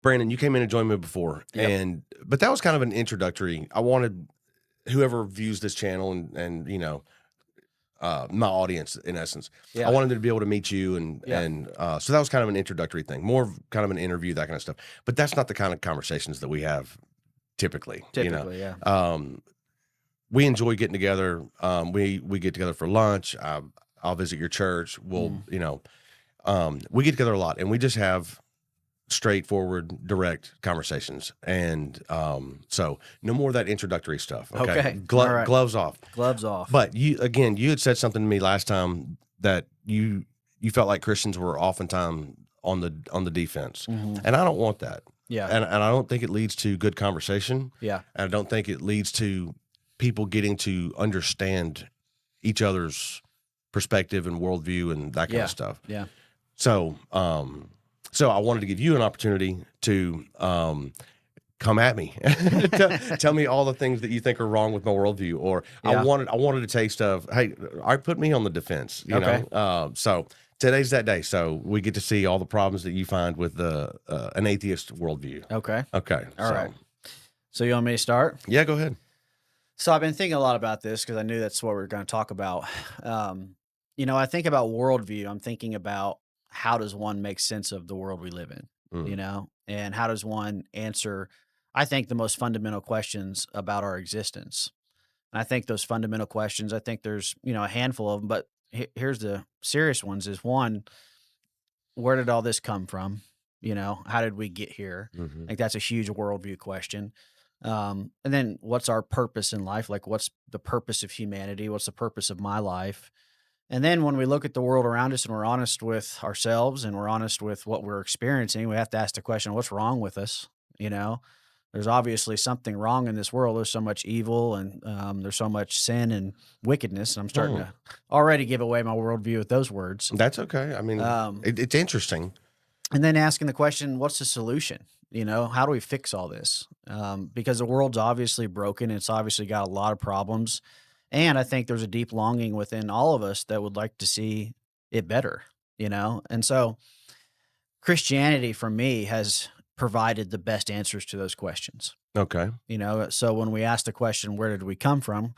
Brandon, you came in and joined me before, Yep. but that was kind of an introductory. I wanted whoever views this channel and my audience in essence, I Yeah. wanted them to be able to meet you Yeah. so that was kind of an introductory thing, more of kind of an interview, that kind of stuff. But that's not the kind of conversations that we have typically. Typically, yeah. We enjoy getting together. We get together for lunch. I'll visit your church. We get together a lot, and we just have straightforward, direct conversations. And so no more of that introductory stuff. Okay. Okay. All right. Gloves off. Gloves off. But you had said something to me last time that you felt like Christians were oftentimes on the defense. Mhm. And I don't want that. Yeah. And I don't think it leads to good conversation. Yeah. And I don't think it leads to people getting to understand each other's perspective and worldview and that kind of stuff. Yeah. So, so I wanted to give you an opportunity to come at me, tell me all the things that you think are wrong with my worldview, or Yeah. I wanted a taste of, hey, put me on the defense, you Okay. know. So today's that day. So we get to see all the problems that you find with an atheist worldview. Okay. Okay. All right. So you want me to start? Yeah, go ahead. So I've been thinking a lot about this because I knew that's what we were going to talk about. I think about worldview. I'm thinking about how does one make sense of the world we live in, and how does one answer, I think, the most fundamental questions about our existence. And I think those fundamental questions, I think there's, a handful of them, but here's the serious ones is one, where did all this come from? How did we get here? I think that's a huge worldview question. And then what's our purpose in life? Like, what's the purpose of humanity? What's the purpose of my life? And then when we look at the world around us and we're honest with ourselves and we're honest with what we're experiencing, we have to ask the question, what's wrong with us? There's obviously something wrong in this world. There's so much evil and there's so much sin and wickedness. And I'm starting to already give away my worldview with those words. That's okay. I mean, it's interesting. And then asking the question, what's the solution? How do we fix all this? Because the world's obviously broken. It's obviously got a lot of problems. And I think there's a deep longing within all of us that would like to see it better, And so Christianity for me has provided the best answers to those questions. Okay. So when we ask the question, where did we come from?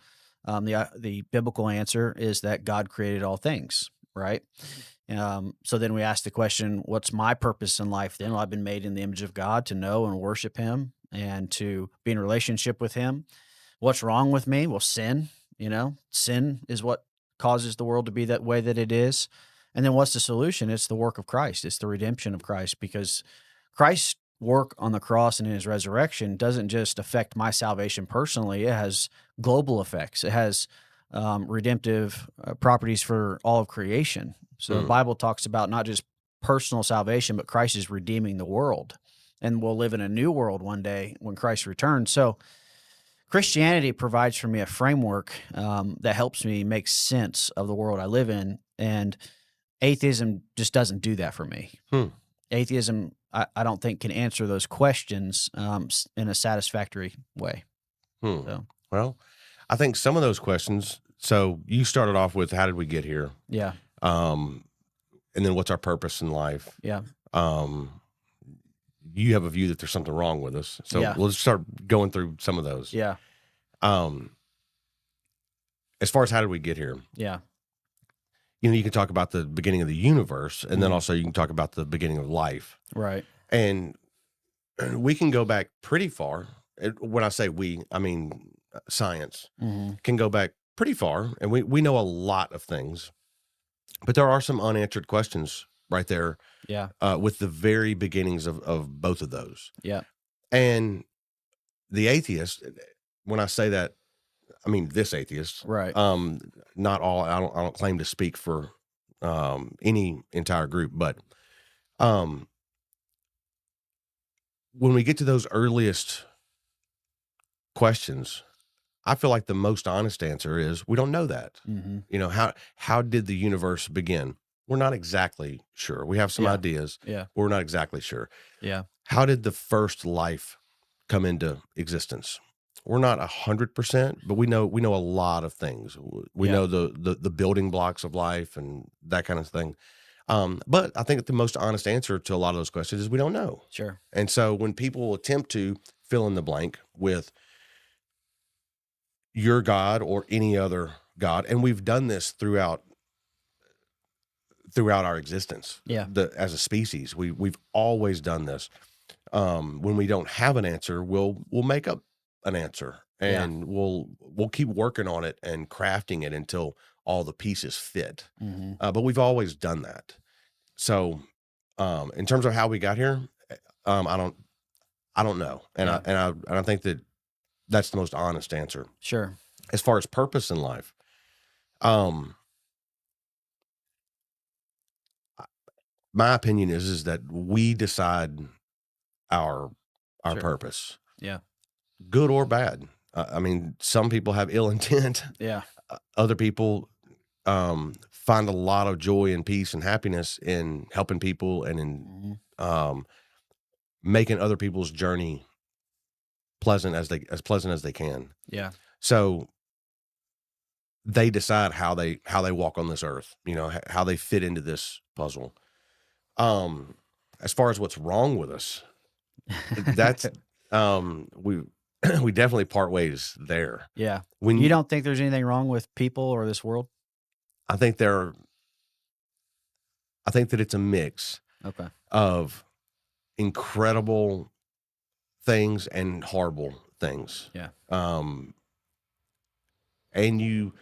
The biblical answer is that God created all things, right? So then we ask the question, what's my purpose in life then? Well, I've been made in the image of God to know and worship him and to be in relationship with him. What's wrong with me? Well, sin. Sin is what causes the world to be that way that it is. And then what's the solution? It's the work of Christ. It's the redemption of Christ, because Christ's work on the cross and in his resurrection doesn't just affect my salvation personally. It has global effects. It has redemptive properties for all of creation. So the Bible talks about not just personal salvation, but Christ is redeeming the world. And we'll live in a new world one day when Christ returns. So Christianity provides for me a framework that helps me make sense of the world I live in, and atheism just doesn't do that for me. Atheism, I don't think, can answer those questions in a satisfactory way. So. Well, I think some of those questions, so you started off with, how did we get here? Yeah. And then what's our purpose in life? Yeah. You have a view that there's something wrong with us. So we'll just start going through some of those. Yeah. As far as how did we get here? Yeah. You can talk about the beginning of the universe, and then also you can talk about the beginning of life. Right. And we can go back pretty far. When I say we, I mean science can go back pretty far, and we know a lot of things. But there are some unanswered questions right there. Yeah. With the very beginnings of both of those. Yeah. And the atheist, when I say that, I mean this atheist. Right. Not all. I don't claim to speak for any entire group, but when we get to those earliest questions, I feel like the most honest answer is we don't know that. How did the universe begin? We're not exactly sure. We have some ideas. Yeah. We're not exactly sure. Yeah. How did the first life come into existence? We're not 100%, but we know a lot of things. We know the building blocks of life and that kind of thing. But I think that the most honest answer to a lot of those questions is we don't know. Sure. And so when people attempt to fill in the blank with your God or any other God, and we've done this throughout our existence, Yeah. As a species, we've always done this. When we don't have an answer, we'll make up an answer, and we'll keep working on it and crafting it until all the pieces fit. But we've always done that. So, in terms of how we got here, I don't know, and I think that that's the most honest answer. Sure. As far as purpose in life, my opinion is that we decide our Sure. purpose, Yeah. good or bad. I mean, some people have ill intent. Yeah. Other people find a lot of joy and peace and happiness in helping people and in making other people's journey pleasant as they can. Yeah. So they decide how they walk on this earth, how they fit into this puzzle. As far as what's wrong with us, that's we we definitely part ways there. Yeah. When You don't think there's anything wrong with people or this world? I think that it's a mix Okay. of incredible things and horrible things. Yeah. And you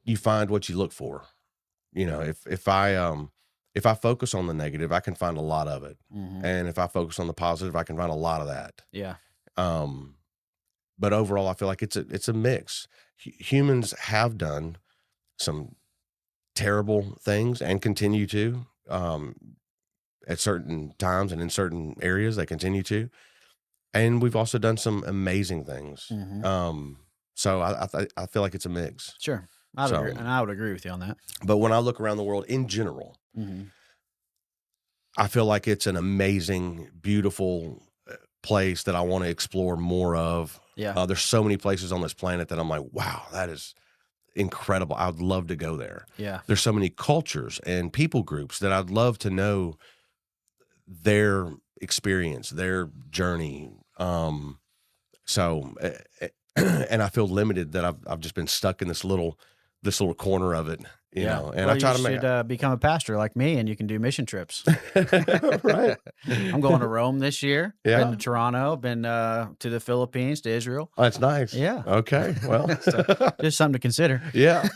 you find what you look for. If I focus on the negative, I can find a lot of it. And if I focus on the positive, I can find a lot of that. Yeah. But overall, I feel like it's a mix. Humans have done some terrible things and continue to, at certain times and in certain areas, they continue to. And we've also done some amazing things. So I feel like it's a mix. Sure. I would agree, and I would agree with you on that. But when I look around the world in general, I feel like it's an amazing, beautiful place that I want to explore more of. Yeah. There's so many places on this planet that I'm like, wow, that is incredible. I'd love to go there. Yeah. There's so many cultures and people groups that I'd love to know their experience, their journey. So, and I feel limited that I've just been stuck in this little corner of it, you know. And well, I try you to make should become a pastor like me, and you can do mission trips. right. I'm going to Rome this year. Yeah. Been to Toronto. Been to the Philippines, to Israel. Oh, that's nice. Yeah. Okay. Well, Just something to consider. yeah.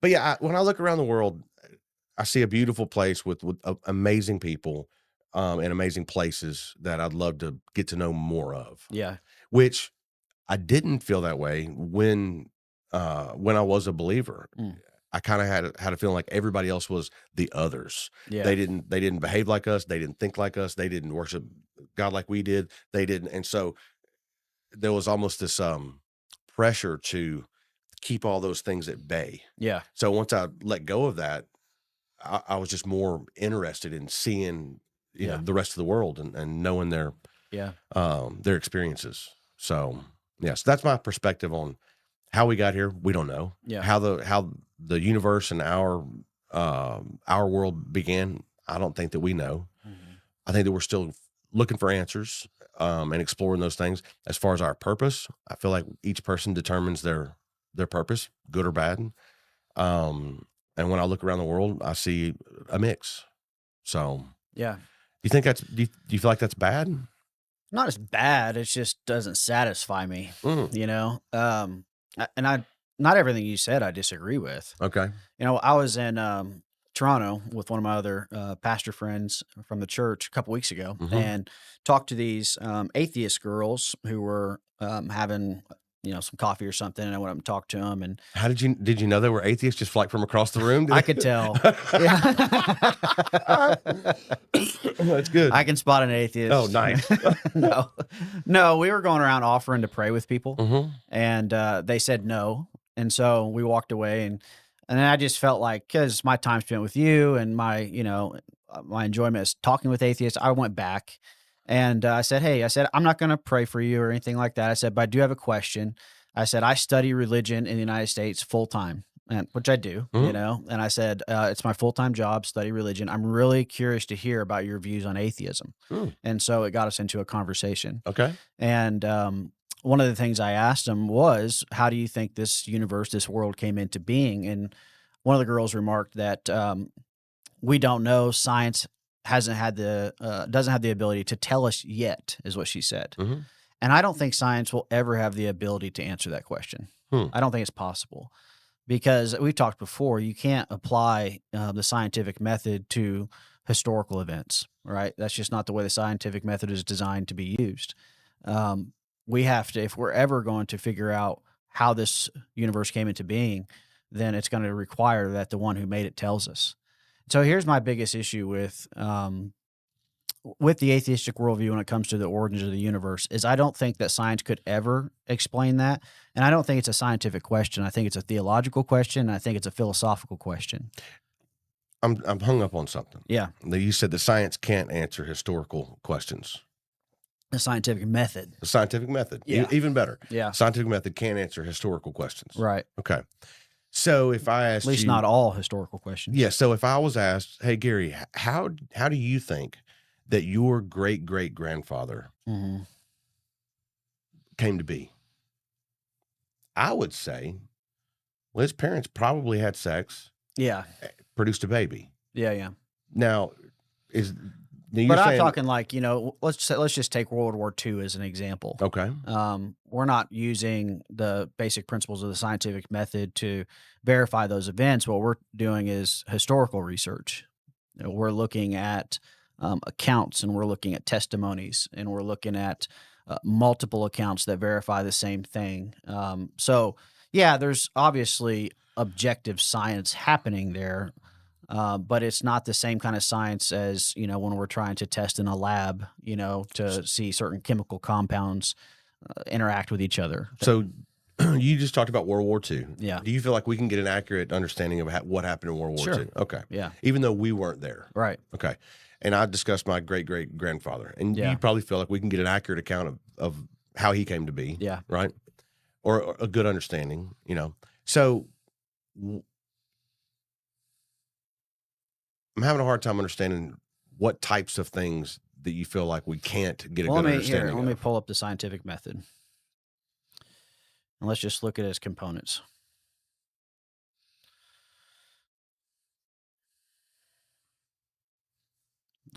But yeah, when I look around the world, I see a beautiful place with amazing people, and amazing places that I'd love to get to know more of. Yeah. Which I didn't feel that way when I was a believer. I kind of had a feeling like everybody else was the others. Yeah. They didn't behave like us. They didn't think like us. They didn't worship God like we did. They didn't. And so there was almost this pressure to keep all those things at bay. Yeah. So once I let go of that, I was just more interested in seeing, the rest of the world and knowing their experiences. So yes, that's my perspective on how we got here. We don't know. Yeah. How the universe and our world began. I don't think that we know. I think that we're still looking for answers, and exploring those things. As far as our purpose, I feel like each person determines their purpose, good or bad. And when I look around the world, I see a mix. So Yeah. you think do you feel like that's bad? Not as bad. It just doesn't satisfy me. You know. Not everything you said I disagree with. Okay. I was in Toronto with one of my other pastor friends from the church a couple weeks ago, and talked to these atheist girls who were having some coffee or something, and I went up and talked to them. And how did you know they were atheists just like from across the room? I could tell. That's good. I can spot an atheist. Oh, nice. No, we were going around offering to pray with people, and they said no, and so we walked away, and then I just felt like, because my time spent with you and my my enjoyment is talking with atheists, I went back. And I said, hey, I'm not going to pray for you or anything like that. I said, but I do have a question. I said, I study religion in the United States full time. and which I do, you know, and I said, it's my full-time job, study religion. I'm really curious to hear about your views on atheism. And so it got us into a conversation. Okay. And one of the things I asked him was, how do you think this universe, this world came into being? And one of the girls remarked that we don't know. Science hasn't had doesn't have the ability to tell us yet, is what she said. And I don't think science will ever have the ability to answer that question. I don't think it's possible, because we've talked before, you can't apply the scientific method to historical events, right? That's just not the way the scientific method is designed to be used. We have to, if we're ever going to figure out how this universe came into being, then it's going to require that the one who made it tells us. So here's my biggest issue with the atheistic worldview when it comes to the origins of the universe is I don't think that science could ever explain that. And I don't think it's a scientific question. I think it's a theological question. And I think it's a philosophical question. I'm hung up on something. Yeah. You said the science can't answer historical questions. The scientific method. The scientific method. Yeah. Even better. Yeah. Scientific method can't answer historical questions. Right. Okay. So if I asked At least you, not all historical questions. Yeah. So if I was asked, hey, Gary, how do you think that your great-great-grandfather came to be? I would say, well, his parents probably had sex. Yeah. Produced a baby. Yeah. Yeah. Now, but I'm talking like, you know, let's just take World War II as an example. Okay. We're not using the basic principles of the scientific method to verify those events. What we're doing is historical research. You know, we're looking at accounts, and we're looking at testimonies, and we're looking at multiple accounts that verify the same thing. So yeah, there's obviously objective science happening there. But it's not the same kind of science as, you know, when we're trying to test in a lab, you know, to see certain chemical compounds interact with each other. So you just talked about World War II. Yeah. Do you feel like we can get an accurate understanding of what happened in World War II? Okay. Yeah. Even though we weren't there. Right. Okay. And I discussed my great-great-grandfather. And Yeah. you probably feel like we can get an accurate account of how he came to be. Yeah. Right? Or a good understanding, you know. So I'm having a hard time understanding what types of things that you feel like we can't get a good understanding of. Let me pull up the scientific method. And let's just look at its components.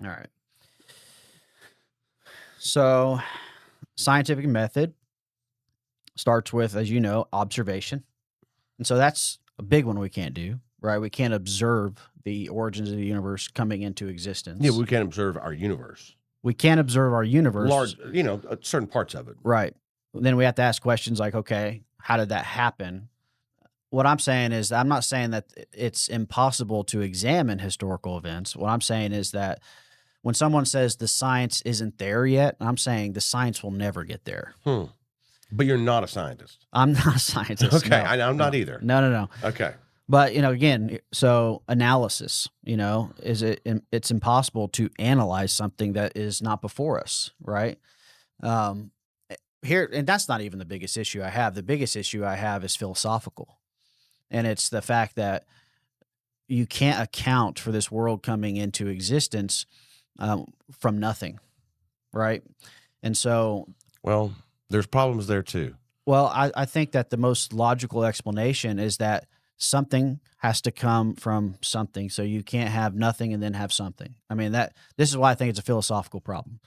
All right. So, scientific method starts with, as you know, observation. And so that's a big one we can't do, right? We can't observe the origins of the universe coming into existence. Yeah, we can't observe our universe. We can't observe our universe. Large, you know, certain parts of it. Right. Then we have to ask questions like, okay, how did that happen? What I'm saying is, I'm not saying that it's impossible to examine historical events. What I'm saying is that when someone says the science isn't there yet, I'm saying the science will never get there. But you're not a scientist. I'm not a scientist. Okay, no, I'm not either. No. Okay. But, you know, again, so analysis, you know, it's impossible to analyze something that is not before us, right? Here, and that's not even the biggest issue I have. The biggest issue I have is philosophical. And it's the fact that you can't account for this world coming into existence from nothing, right? And so, well, there's problems there too. Well, I think that the most logical explanation is that something has to come from something. So you can't have nothing and then have something. I mean, this is why I think it's a philosophical problem.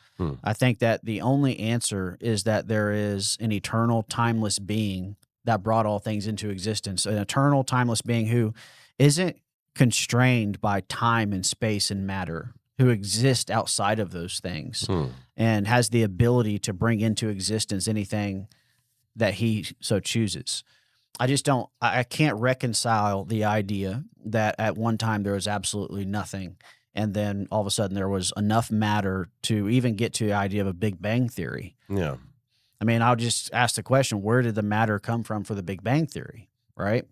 I think that the only answer is that there is an eternal, timeless being that brought all things into existence, an eternal, timeless being who isn't constrained by time and space and matter, who exist outside of those things and has the ability to bring into existence anything that he so chooses. I can't reconcile the idea that at one time there was absolutely nothing, and then all of a sudden there was enough matter to even get to the idea of a Big Bang Theory. Yeah. I mean, I'll just ask the question, where did the matter come from for the Big Bang Theory, right?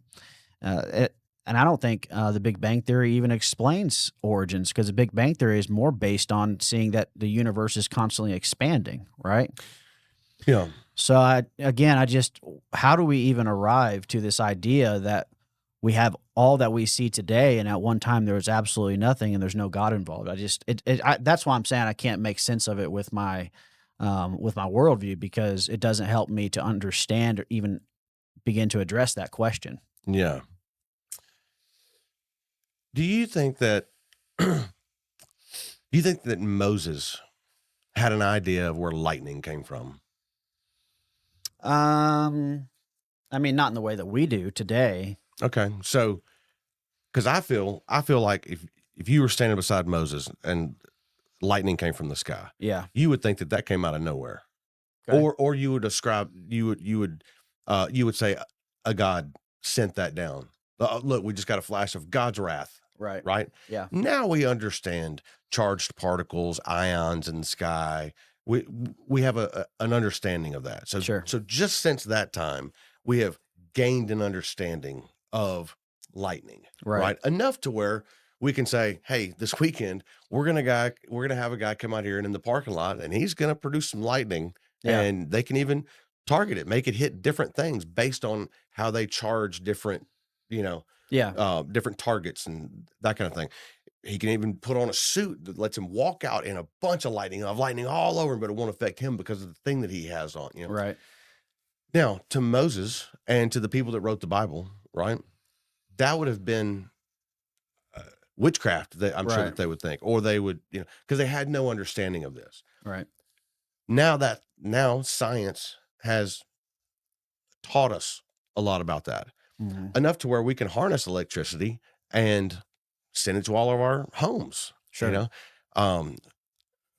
And I don't think the Big Bang Theory even explains origins, because the Big Bang Theory is more based on seeing that the universe is constantly expanding, right? Yeah. So, how do we even arrive to this idea that we have all that we see today, and at one time there was absolutely nothing, and there's no God involved. That's why I'm saying I can't make sense of it with my worldview, because it doesn't help me to understand or even begin to address that question. Yeah. Do you think that Moses had an idea of where lightning came from? I mean, not in the way that we do today. Okay. So, because I feel like if you were standing beside Moses and lightning came from the sky, Yeah. you would think that came out of nowhere. Okay. Or you would say a God sent that down. Look, we just got a flash of God's wrath. Right. Right. Yeah. Now we understand charged particles, ions in the sky. We have an understanding of that. So Sure. so just since that time, we have gained an understanding of lightning. Right. Enough to where we can say, hey, this weekend we're gonna have a guy come out here and in the parking lot, and he's gonna produce some lightning. Yeah. And they can even target it, make it hit different things based on how they charge different, Yeah. different targets and that kind of thing. He can even put on a suit that lets him walk out in a bunch of lightning all over him, but it won't affect him because of the thing that he has on. Right. Now, to Moses and to the people that wrote the Bible, right, that would have been witchcraft. I'm sure that they would think, or they would, because they had no understanding of this. Right. Now science has taught us a lot about that. Mhm. Enough to where we can harness electricity and send it to all of our homes. Sure.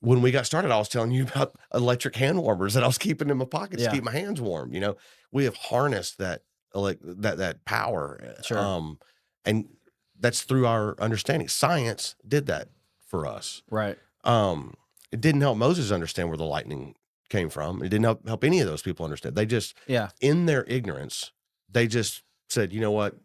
When we got started, I was telling you about electric hand warmers that I was keeping in my pockets to Yeah. keep my hands warm. We have harnessed that that power. Sure. And that's through our understanding. Science did that for us. Right. It didn't help Moses understand where the lightning came from. It didn't help any of those people understand. They just, Yeah. in their ignorance, they just said, you know what?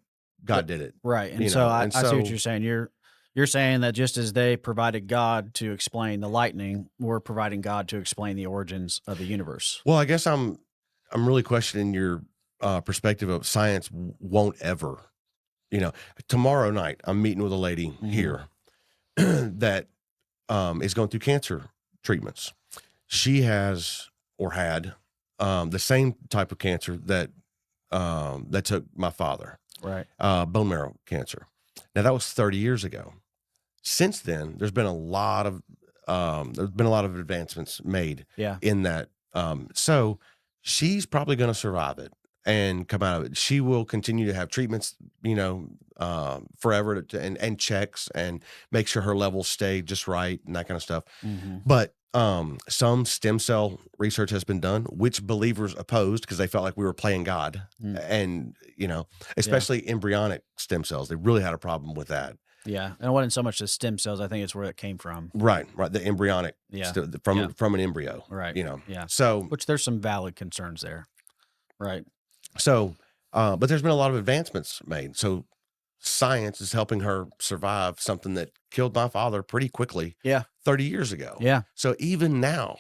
God did it. Right. And You so know, I and see what so- you're saying. You're saying that just as they provided God to explain the lightning, we're providing God to explain the origins of the universe. Well, I guess I'm really questioning your perspective of science won't ever. Tomorrow night I'm meeting with a lady here that is going through cancer treatments. She has or had the same type of cancer that took my father, Right. bone marrow cancer. Now that was 30 years ago. Since then, there's been a lot of advancements made Yeah. in that. So she's probably going to survive it and come out of it. She will continue to have treatments, forever and checks and make sure her levels stay just right and that kind of stuff. Mm-hmm. But some stem cell research has been done, which believers opposed because they felt like we were playing God. And, especially embryonic stem cells. They really had a problem with that. Yeah. And it wasn't so much the stem cells. I think it's where it came from. Right. The embryonic, from an embryo. Right. Yeah. So, Which there's some valid concerns there. Right. So, but there's been a lot of advancements made. So science is helping her survive something that killed my father pretty quickly. Yeah. 30 years ago. Yeah. So even now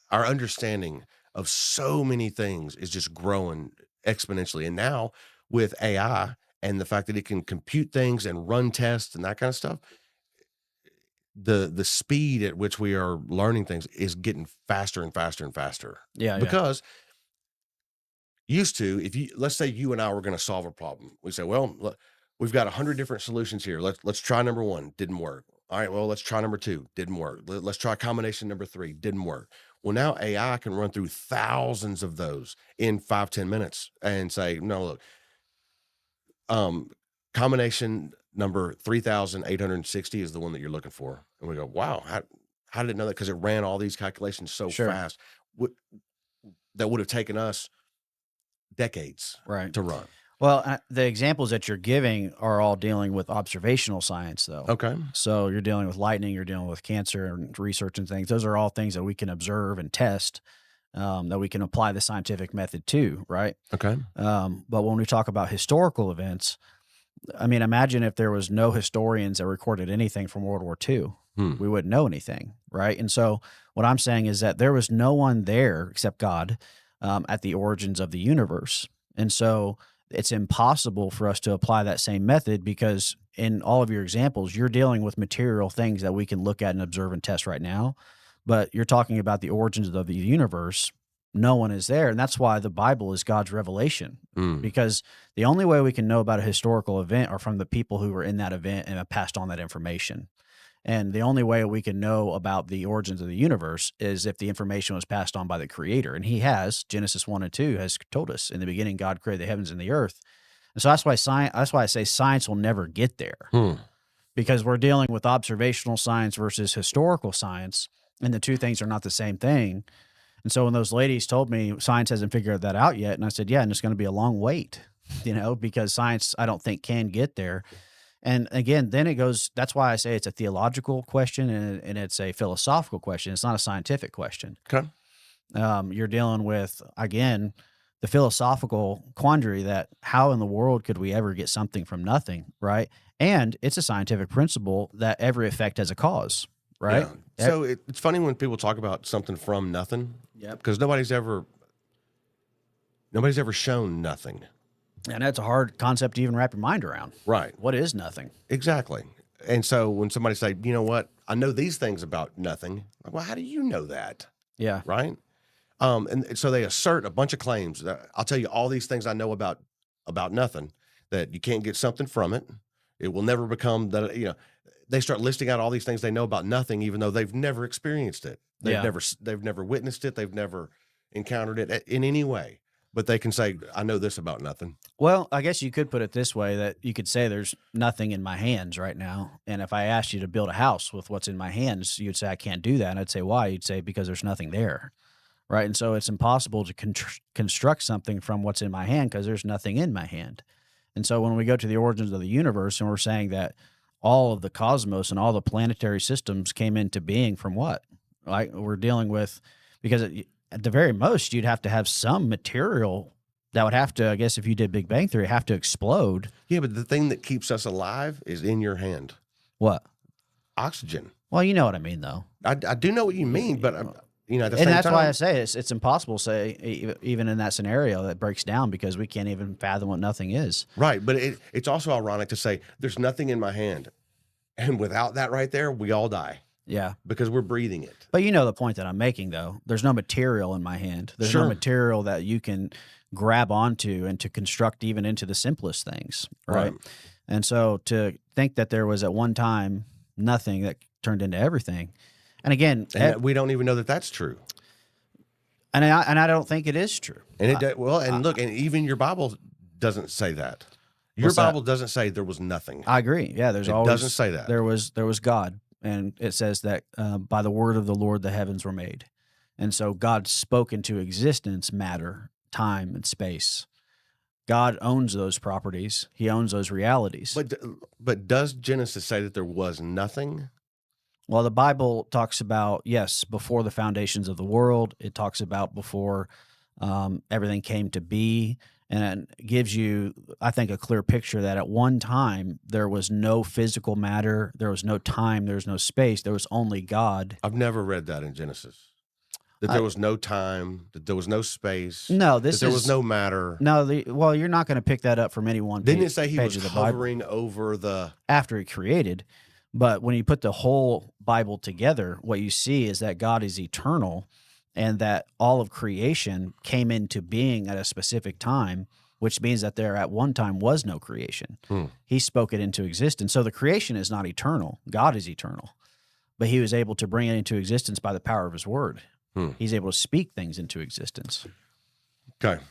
our understanding of so many things is just growing exponentially. And now with AI and the fact that it can compute things and run tests and that kind of stuff, the speed at which we are learning things is getting faster and faster and faster. Yeah. Because used to, let's say you and I were going to solve a problem, we say, well, look, we've got 100 different solutions here. Let's try number one, didn't work. All right, well, let's try number two, didn't work. Let's try combination number three, didn't work. Well, now AI can run through thousands of those in 5-10 minutes and say, no, look, combination number 3,860 is the one that you're looking for. And we go, wow, how did it know that? Because it ran all these calculations so fast that would have taken us decades to run. Well, the examples that you're giving are all dealing with observational science, though. Okay. So you're dealing with lightning, you're dealing with cancer and research and things. Those are all things that we can observe and test, that we can apply the scientific method to, right? Okay. But when we talk about historical events, I mean, imagine if there was no historians that recorded anything from World War II. We wouldn't know anything, right? And so what I'm saying is that there was no one there except God at the origins of the universe. And so it's impossible for us to apply that same method because in all of your examples, you're dealing with material things that we can look at and observe and test right now. But you're talking about the origins of the universe. No one is there. And that's why the Bible is God's revelation. Because the only way we can know about a historical event are from the people who were in that event and have passed on that information. And the only way we can know about the origins of the universe is if the information was passed on by the creator. And he has. Genesis 1 and 2 has told us in the beginning, God created the heavens and the earth. And so that's why I say science will never get there because we're dealing with observational science versus historical science. And the two things are not the same thing. And so when those ladies told me science hasn't figured that out yet, and I said, yeah, and it's going to be a long wait, because science, I don't think, can get there. And again, then it goes, that's why I say it's a theological question and it's a philosophical question. It's not a scientific question. Okay. You're dealing with, again, the philosophical quandary that how in the world could we ever get something from nothing, right? And it's a scientific principle that every effect has a cause, right? Yeah. So it's funny when people talk about something from nothing. Yep. Because nobody's ever shown nothing. And that's a hard concept to even wrap your mind around. Right. What is nothing? Exactly. And so when somebody say, you know what, I know these things about nothing. Like, well, how do you know that? Yeah. Right. And so they assert a bunch of claims. I'll tell you all these things I know about nothing, that you can't get something from it. It will never become that, they start listing out all these things they know about nothing, even though they've never experienced it. They've never witnessed it. They've never encountered it in any way, but they can say, I know this about nothing. Well, I guess you could put it this way, that you could say there's nothing in my hands right now. And if I asked you to build a house with what's in my hands, you'd say, I can't do that. And I'd say, why? You'd say, because there's nothing there. Right. And so it's impossible to construct something from what's in my hand because there's nothing in my hand. And so when we go to the origins of the universe and we're saying that all of the cosmos and all the planetary systems came into being from what? Right? We're dealing with, because at the very most, you'd have to have some material that would have to, I guess, if you did Big Bang Theory, have to explode. Yeah, but the thing that keeps us alive is in your hand. What? Oxygen. Well, you know what I mean, though. I do know what you mean, but at the and same that's time, why I say it's impossible to say, even in that scenario, that breaks down because we can't even fathom what nothing is. Right, but it's also ironic to say there's nothing in my hand, and without that right there, we all die. Yeah. Because we're breathing it. But you know the point that I'm making, though. There's no material in my hand. There's no material that you can grab onto and to construct even into the simplest things, right? And so to think that there was at one time nothing that turned into everything. And again, we don't even know that that's true. And I don't think it is true. And look, and even your Bible doesn't say that. Your Bible doesn't say there was nothing. I agree. Yeah, it doesn't say that. There was God. And it says that by the word of the Lord, the heavens were made. And so God spoke into existence matter, time, and space. God owns those properties. He owns those realities. But does Genesis say that there was nothing? Well, the Bible talks about, yes, before the foundations of the world. It talks about before everything came to be. And it gives you, I think, a clear picture that at one time there was no physical matter, there was no time, there was no space, there was only God. I've never read that in Genesis. That there was no time, that there was no space. No, there was no matter. No, well, you're not going to pick that up from any one. Didn't it say he was hovering over the after he created? But when you put the whole Bible together, what you see is that God is eternal. And that all of creation came into being at a specific time, which means that there at one time was no creation. He spoke it into existence. So the creation is not eternal. God is eternal. But he was able to bring it into existence by the power of his word. He's able to speak things into existence. Okay.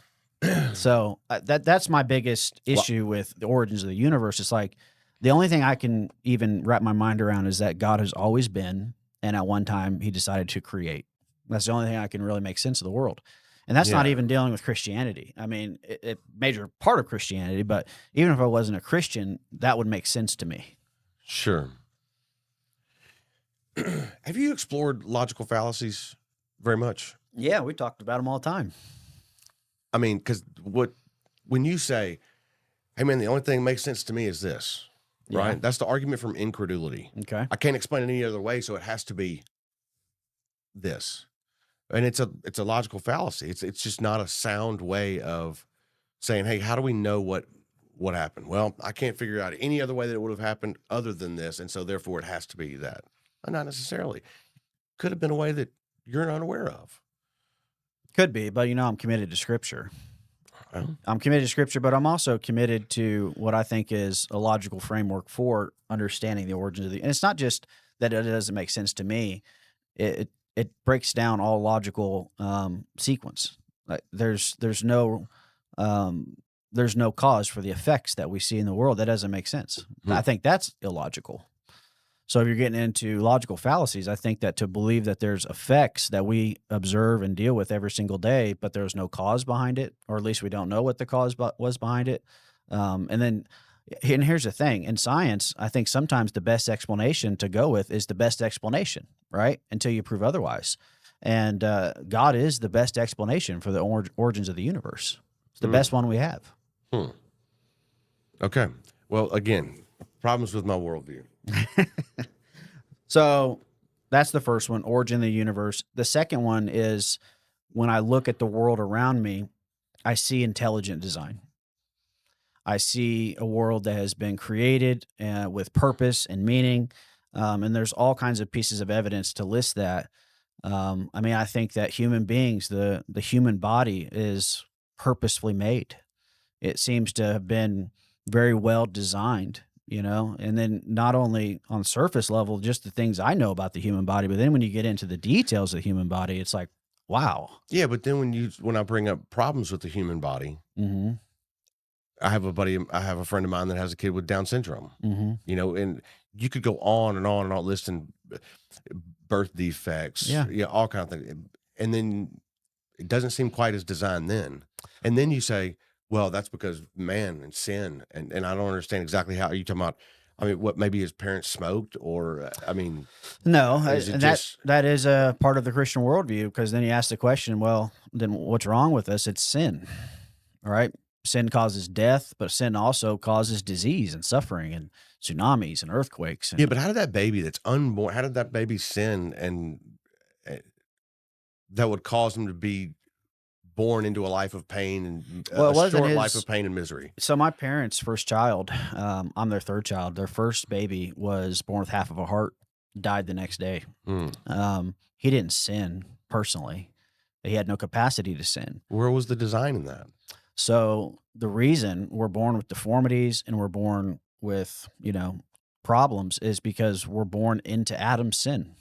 So that's my biggest issue with the origins of the universe. It's like the only thing I can even wrap my mind around is that God has always been, and at one time he decided to create. That's the only thing I can really make sense of the world. And that's not even dealing with Christianity. I mean, a major part of Christianity, but even if I wasn't a Christian, that would make sense to me. Sure. Have you explored logical fallacies very much? Yeah, we talked about them all the time. I mean, because when you say, hey, man, the only thing that makes sense to me is this, right? That's the argument from incredulity. Okay. I can't explain it any other way, so it has to be this. And it's a logical fallacy. It's just not a sound way of saying, "Hey, how do we know what happened?" Well, I can't figure out any other way that it would have happened other than this, and so therefore it has to be that. Not necessarily. Could have been a way that you're unaware of. Could be, but I'm committed to Scripture. Well, I'm committed to Scripture, but I'm also committed to what I think is a logical framework for understanding the origins of the. And it's not just that it doesn't make sense to me. It breaks down all logical sequence. Like there's no cause for the effects that we see in the world. That doesn't make sense. I think that's illogical. So if you're getting into logical fallacies, I think that to believe that there's effects that we observe and deal with every single day, but there's no cause behind it, or at least we don't know what the cause was behind it. And here's the thing. In science, I think sometimes the best explanation to go with is the best explanation, right? Until you prove otherwise. And God is the best explanation for the origins of the universe. It's the best one we have. Okay. Well, again, problems with my worldview. So that's the first one, origin of the universe. The second one is when I look at the world around me, I see intelligent design. I see a world that has been created with purpose and meaning. And there's all kinds of pieces of evidence to list that. I think that human beings, the human body is purposefully made. It seems to have been very well designed, and then not only on surface level, just the things I know about the human body, but then when you get into the details of the human body, it's like, wow. Yeah, but then when I bring up problems with the human body, Mm-hmm. I have a friend of mine that has a kid with Down syndrome. Mm-hmm. And you could go on and on and on listing birth defects, Yeah. all kind of things, and then it doesn't seem quite as designed then. And then you say, well, that's because man and sin, and I don't understand exactly how. Are you talking about? I mean, what, maybe his parents smoked, or No, is it and just that is a part of the Christian worldview, because then you ask the question, well, then what's wrong with us? It's sin, all right? Sin causes death, but sin also causes disease and suffering and tsunamis and earthquakes. yeah? But how did that baby that's unborn? How did that baby sin, and uh, that would cause him to be born into a life of pain and Well, a it wasn't short life his. of pain and misery? So my parents' first child, I'm their third child. Their first baby was born with half of a heart, died the next day. He didn't sin personally. He had no capacity to sin. Where was the design in that? So the reason we're born with deformities and we're born with, problems is because we're born into Adam's sin.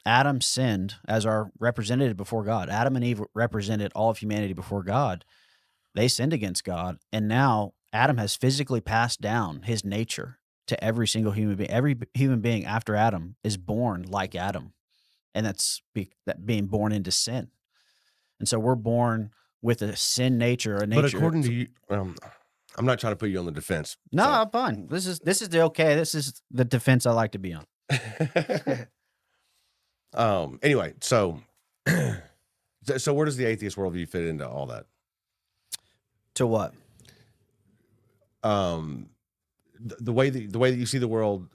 Adam sinned as our representative before God. Adam and Eve represented all of humanity before God. They sinned against God, and now Adam has physically passed down his nature to every single human being. Every human being after Adam is born like Adam, and that being born into sin. And so we're born with a sin nature, But according to you, I'm not trying to put you on the defense. No, So. I'm fine. This is this is the defense I like to be on. Anyway, so where does the atheist worldview fit into all that? To what? The way that you see the world,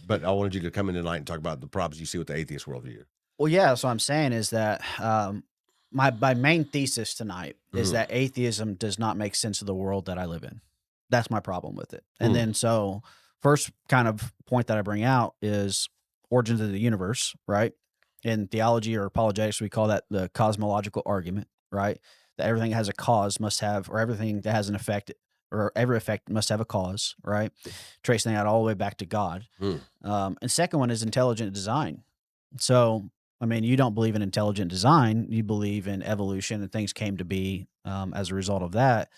but I wanted you to come in tonight and talk about the problems you see with the atheist worldview. Well, yeah. So I'm saying is that my main thesis tonight is that atheism does not make sense of the world that I live in. That's my problem with it. And then so first kind of point that I bring out is origins of the universe, right? In theology or apologetics, we call that the cosmological argument, right? That everything that has a cause must have, or everything that has an effect, or every effect must have a cause, right? Tracing that all the way back to God. And second one is intelligent design. So, you don't believe in intelligent design. You believe in evolution, and things came to be as a result of that.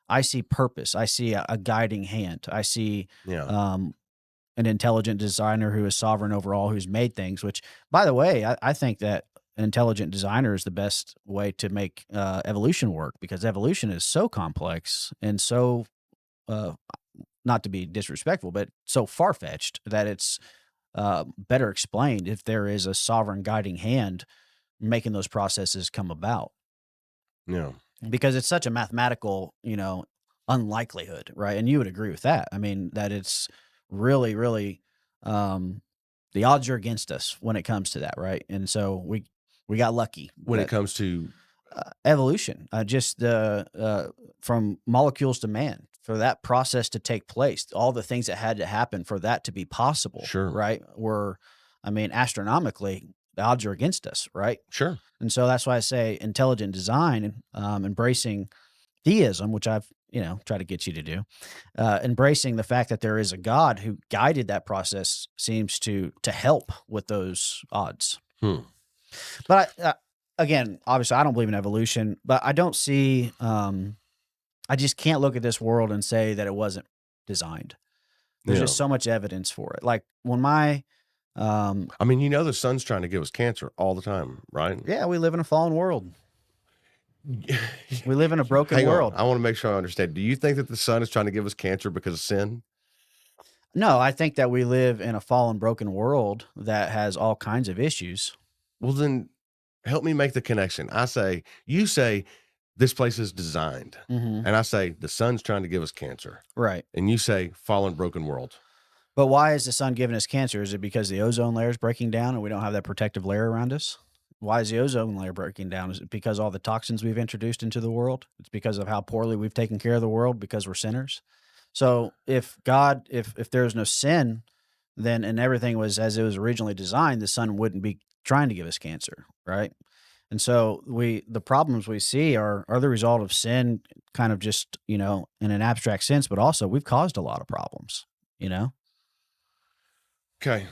I see purpose. I see a guiding hand. I see an intelligent designer who is sovereign over all, who's made things, which, by the way, I think that an intelligent designer is the best way to make evolution work, because evolution is so complex and so, not to be disrespectful, but so far-fetched that it's better explained if there is a sovereign guiding hand making those processes come about. Yeah. Because it's such a mathematical, unlikelihood, right? And you would agree with that. That it's really, really, the odds are against us when it comes to that, right? And so we got lucky when it comes to Evolution, just from molecules to man, for that process to take place, all the things that had to happen for that to be possible, Sure. right? Were, I mean, astronomically, the odds are against us, right? Sure. And so that's why I say intelligent design, embracing theism, which I've tried to get you to do, embracing the fact that there is a God who guided that process seems to help with those odds. But again, obviously, I don't believe in evolution, but I don't see. I just can't look at this world and say that it wasn't designed. There's Yeah. just so much evidence for it. Like when my, I mean, the sun's trying to give us cancer all the time, right? yeah, we live in a fallen world. We live in a broken Hang world. on. I want to make sure I understand. Do you think that the sun is trying to give us cancer because of sin? No, I think that we live in a fallen, broken world that has all kinds of issues. Well, then help me make the connection. You say this place is designed, Mm-hmm. and I say the sun's trying to give us cancer, Right. and you say fallen, broken world. But why is the sun giving us cancer? Is it because the ozone layer is breaking down and we don't have that protective layer around us? Why is the ozone layer breaking down? Is it because all the toxins we've introduced into the world? It's because of how poorly we've taken care of the world because we're sinners. So if there's no sin, then and everything was as it was originally designed, the sun wouldn't be trying to give us cancer, right? And so the problems we see are the result of sin, kind of just in an abstract sense, but also we've caused a lot of problems, Okay.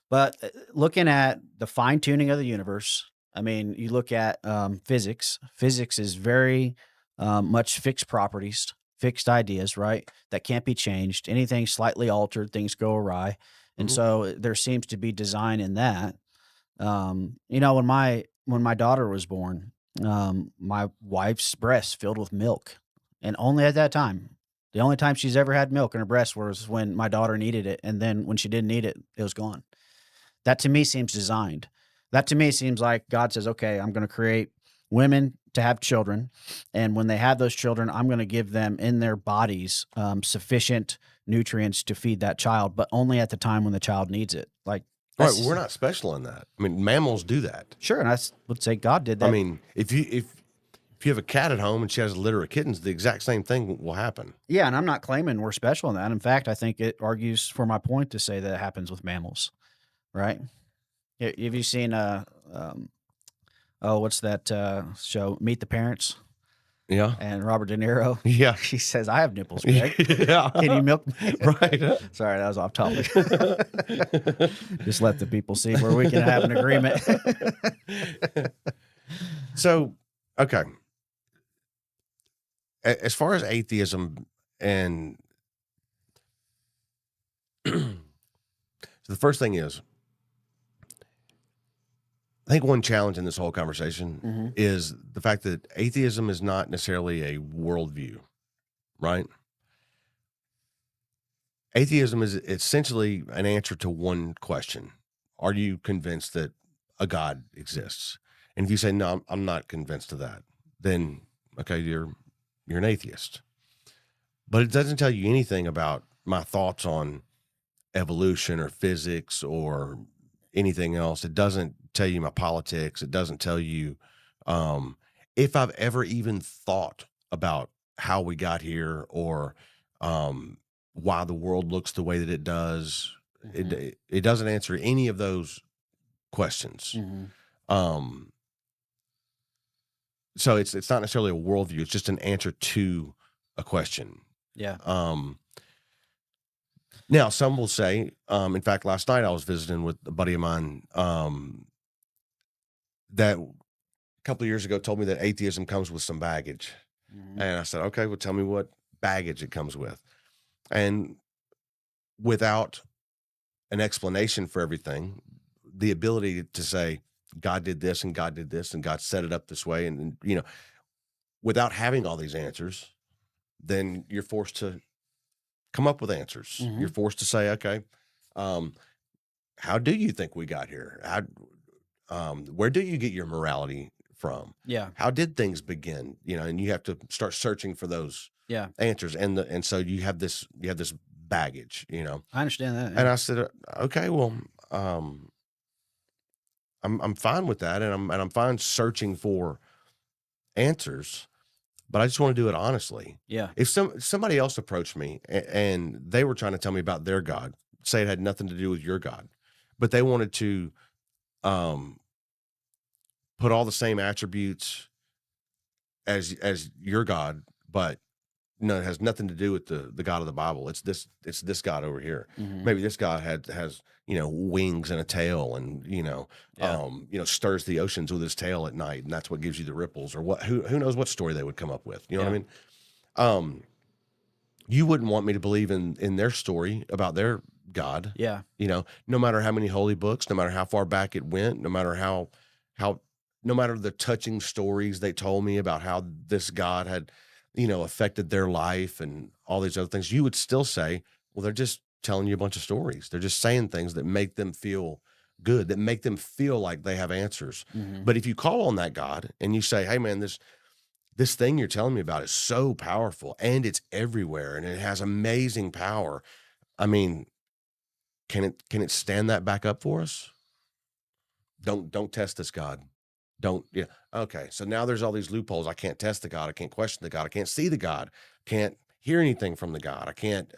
But looking at the fine tuning of the universe, I mean, you look at physics. Physics is very much fixed properties, fixed ideas, right? That can't be changed. Anything slightly altered, things go awry. And so there seems to be design in that. When my daughter was born, my wife's breast filled with milk, and only at that time. The only time she's ever had milk in her breast was when my daughter needed it, and then when she didn't need it, it was gone. That to me seems designed. That to me seems like God says, okay, I'm going to create women to have children. And when they have those children, I'm going to give them in their bodies sufficient nutrients to feed that child, but only at the time when the child needs it. Like, Right. We're not special in that. I mean, mammals do that. Sure. And I would say God did that. I mean, if you have a cat at home and she has a litter of kittens, the exact same thing will happen. Yeah. And I'm not claiming we're special in that. In fact, I think it argues for my point to say that it happens with mammals. Right? Have you seen what's that show, Meet the Parents? Yeah. And Robert De Niro. Yeah. He says, I have nipples, Greg. Yeah. Can you milk me? Right. Sorry, that was off topic. Just let the people see where we can have an agreement. So, okay. As far as atheism and the first thing is, I think one challenge in this whole conversation is the fact that atheism is not necessarily a worldview, right? Atheism is essentially an answer to one question. Are you convinced that a God exists? And if you say, no, I'm not convinced of that, then, okay, you're an atheist. But it doesn't tell you anything about my thoughts on evolution or physics or anything else. It doesn't tell you my politics. It doesn't tell you if I've ever even thought about how we got here or why the world looks the way that it does. It doesn't answer any of those questions. So it's not necessarily a worldview. It's just an answer to a question. Yeah. Now, some will say, in fact, last night I was visiting with a buddy of mine that a couple of years ago told me that atheism comes with some baggage. And I said, okay, well, tell me what baggage it comes with. And without an explanation for everything, the ability to say, God did this and God did this and God set it up this way. And without having all these answers, then you're forced to come up with answers. You're forced to say, okay, how do you think we got here? Where do you get your morality from? Yeah. How did things begin? And you have to start searching for those answers. And so you have this baggage, I understand that. And I said, okay, well, I'm fine with that. And I'm fine searching for answers, but I just want to do it honestly. Yeah. If somebody else approached me and they were trying to tell me about their God, say it had nothing to do with your God, but they wanted to put all the same attributes as your God, but no, it has nothing to do with the God of the Bible. It's this God over here. Mhm. Maybe this God has wings and a tail, and Yeah. stirs the oceans with his tail at night, and that's what gives you the ripples, or what? Who knows what story they would come up with? You know what I mean? You wouldn't want me to believe in their story about their God. Yeah. No matter how many holy books, no matter how far back it went, no matter no matter the touching stories they told me about how this God had, affected their life and all these other things, you would still say, well, they're just telling you a bunch of stories. They're just saying things that make them feel good, that make them feel like they have answers. Mhm. But if you call on that God and you say, hey man, this thing you're telling me about is so powerful and it's everywhere and it has amazing power. I mean, can it stand that back up for us? Don't test this God. Don't, yeah. Okay. So now there's all these loopholes. I can't test the God. I can't question the God. I can't see the God. Can't hear anything from the God. I can't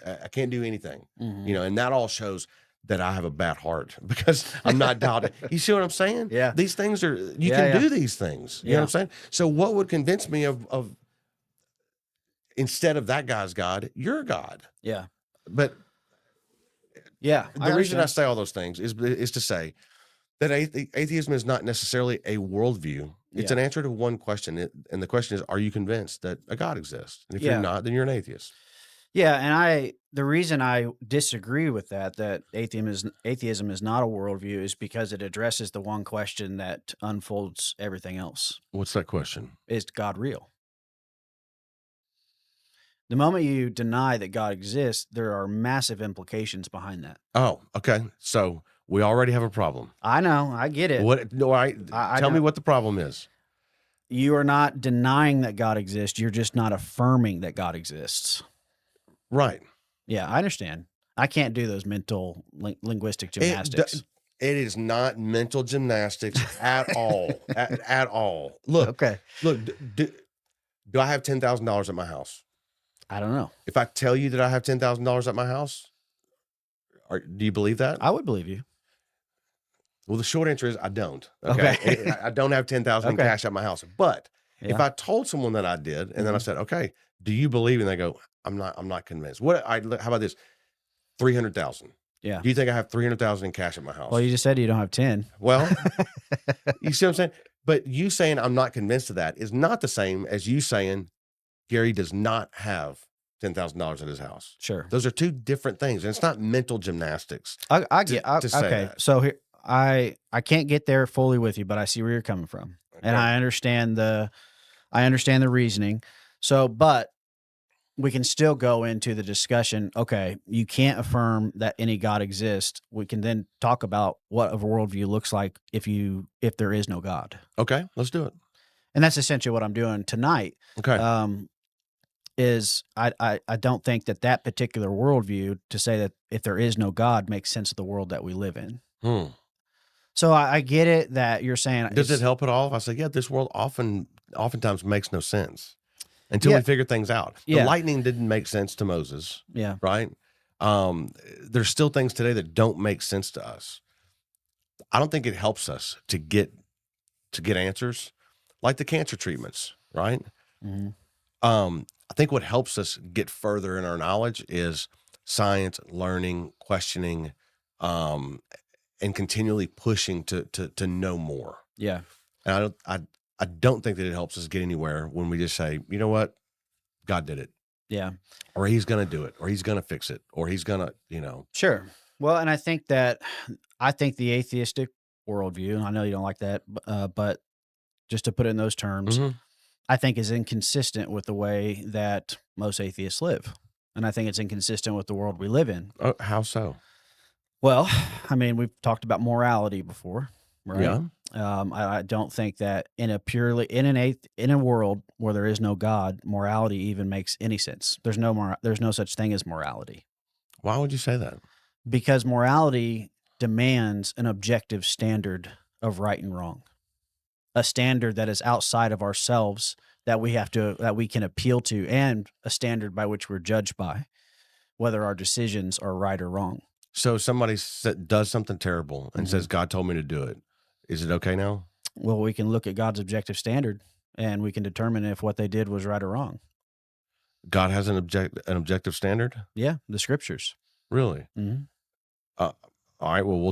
do anything, Mhm. and that all shows that I have a bad heart because I'm not doubting. You see what I'm saying? Yeah. These things are, you Yeah, can yeah. do these things. You know what I'm saying? So what would convince me of instead of that guy's God, your God? Yeah. But Yeah. the reason I understand. say all those things is to say that atheism is not necessarily a worldview. It's Yeah. an answer to one question. And the question is, are you convinced that a God exists? And if Yeah. you're not, then you're an atheist. Yeah, and the reason I disagree with that atheism is not a worldview is because it addresses the one question that unfolds everything else. What's that question? Is God real? The moment you deny that God exists, there are massive implications behind that. Oh, okay. So we already have a problem. I know, I get it. What? No, I tell me know. what the problem is. You are not denying that God exists. You're just not affirming that God exists. Right. Yeah, I understand. I can't do those mental linguistic gymnastics. It is not mental gymnastics at all. At all. Look, Okay. do I have $10,000 at my house? I don't know. If I tell you that I have $10,000 at my house, do you believe that? I would believe you. Well, the short answer is I don't. Okay. I don't have 10,000 in Okay. cash at my house. But if Yeah. I told someone that I did, and then I Mhm. said, "Okay, do you believe?" and they go, "I'm not convinced." How about this? 300,000. Yeah. Do you think I have 300,000 in cash at my house? Well, you just said you don't have 10. Well, you see what I'm saying? But you saying I'm not convinced of that is not the same as you saying Gary does not have $10,000 at his house. Sure. Those are two different things, and it's not mental gymnastics. I get to say okay. that. So here I can't get there fully with you, but I see where you're coming from. And Okay. I understand the reasoning. So, but we can still go into the discussion. Okay, you can't affirm that any God exists. We can then talk about what a worldview looks like if there is no God. Okay, let's do it. And that's essentially what I'm doing tonight. Okay. Is I don't think that particular worldview to say that if there is no God makes sense of the world that we live in. So I get it that you're saying. Does it help at all if I say, yeah, this world oftentimes makes no sense until we figure things out? The Yeah. lightning didn't make sense to Moses, Yeah. right? There's still things today that don't make sense to us. I don't think it helps us to get answers like the cancer treatments, right? Mhm. I think what helps us get further in our knowledge is science, learning, questioning, and continually pushing to know more. Yeah. And I don't think that it helps us get anywhere when we just say, you know what, God did it, Yeah. or He's going to do it, or He's going to fix it, or He's going to, Sure. Well, and I think the atheistic worldview, and I know you don't like that, but just to put it in those terms, Mhm. I think is inconsistent with the way that most atheists live. And I think it's inconsistent with the world we live in. Oh, how so? Well, I mean, we've talked about morality before, right? Yeah. I don't think that in a world where there is no God, morality even makes any sense. There's no such thing as morality, Why would you say that? because morality demands an objective standard of right and wrong. a standard that is outside of ourselves that we can appeal to, and a standard by which we're judged by, whether our decisions are right or wrong. So somebody does something terrible and Mhm. says, God told me to do it. Is it okay now? Well, we can look at God's objective standard and we can determine if what they did was right or wrong. God has an objective standard? Yeah, the scriptures. Really? Mhm. All right. Well, we'll